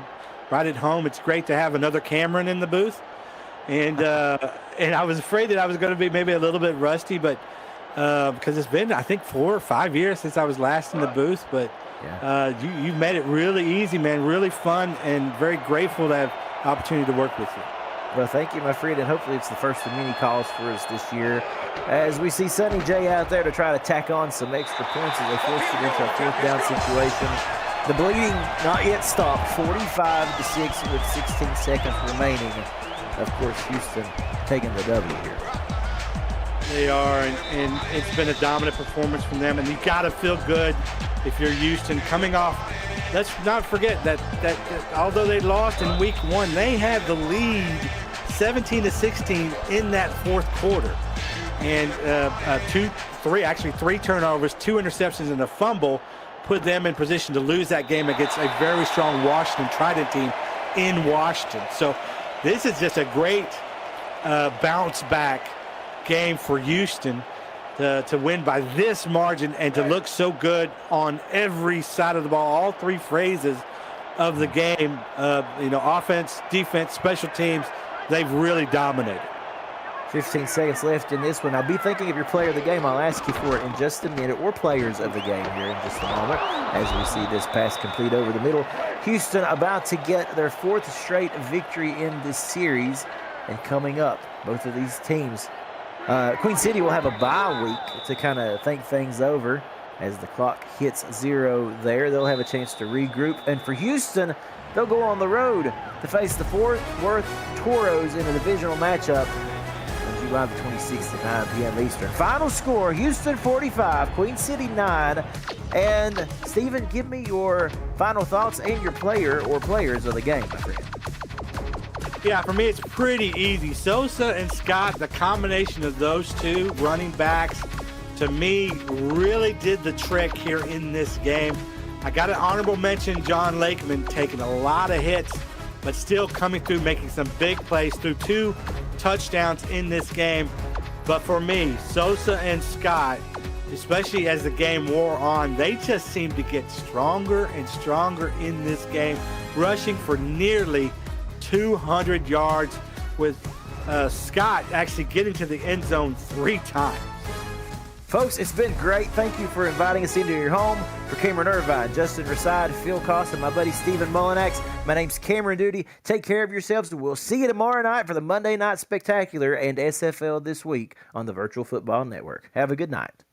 right at home. It's great to have another Cameron in the booth. And I was afraid that I was going to be maybe a little bit rusty, but because it's been, I think, 4 or 5 years since I was last in the booth. But you made it really easy, man, really fun, and very grateful to have the opportunity to work with you. Well, thank you, my friend, and hopefully it's the first of many calls for us this year as we see Sonny J out there to try to tack on some extra points as they force it into a 4th down situation. The bleeding not yet stopped, 45-6 with 16 seconds remaining. Of course, Houston taking the W here. They are, and it's been a dominant performance from them, and you got to feel good if you're Houston coming off. Let's not forget that although they lost in week 1, they had the lead 17-16 in that 4th quarter. And 3 turnovers, 2 interceptions, and a fumble put them in position to lose that game against a very strong Washington Trident team in Washington. So this is just a great bounce back game for Houston to win by this margin and to look so good on every side of the ball, all 3 phases of the game. Offense, defense, special teams, they've really dominated. 15 seconds left in this one. Now be thinking of your player of the game. I'll ask you for it in just a minute, or players of the game here in just a moment as we see this pass complete over the middle. Houston about to get their 4th straight victory in this series, and coming up, both of these teams. Queen City will have a bye week to kind of think things over as the clock hits 0 there. They'll have a chance to regroup. And for Houston, they'll go on the road to face the Fort Worth Toros in a divisional matchup on July the 26th at 9 p.m. Eastern. Final score, Houston 45, Queen City 9. And Steven, give me your final thoughts and your player or players of the game, my friend. Yeah, for me, it's pretty easy. Sosa and Scott, the combination of those 2 running backs, to me, really did the trick here in this game. I got an honorable mention, John Lakeman, taking a lot of hits, but still coming through, making some big plays through 2 touchdowns in this game. But for me, Sosa and Scott, especially as the game wore on, they just seemed to get stronger and stronger in this game, rushing for nearly 200 yards, with Scott actually getting to the end zone 3 times. Folks, it's been great. Thank you for inviting us into your home. For Cameron Irvine, Justin Raside, Phil Cost, and my buddy Stephen Mullinax, my name's Cameron Duty. Take care of yourselves, and we'll see you tomorrow night for the Monday Night Spectacular and SFL this week on the Virtual Football Network. Have a good night.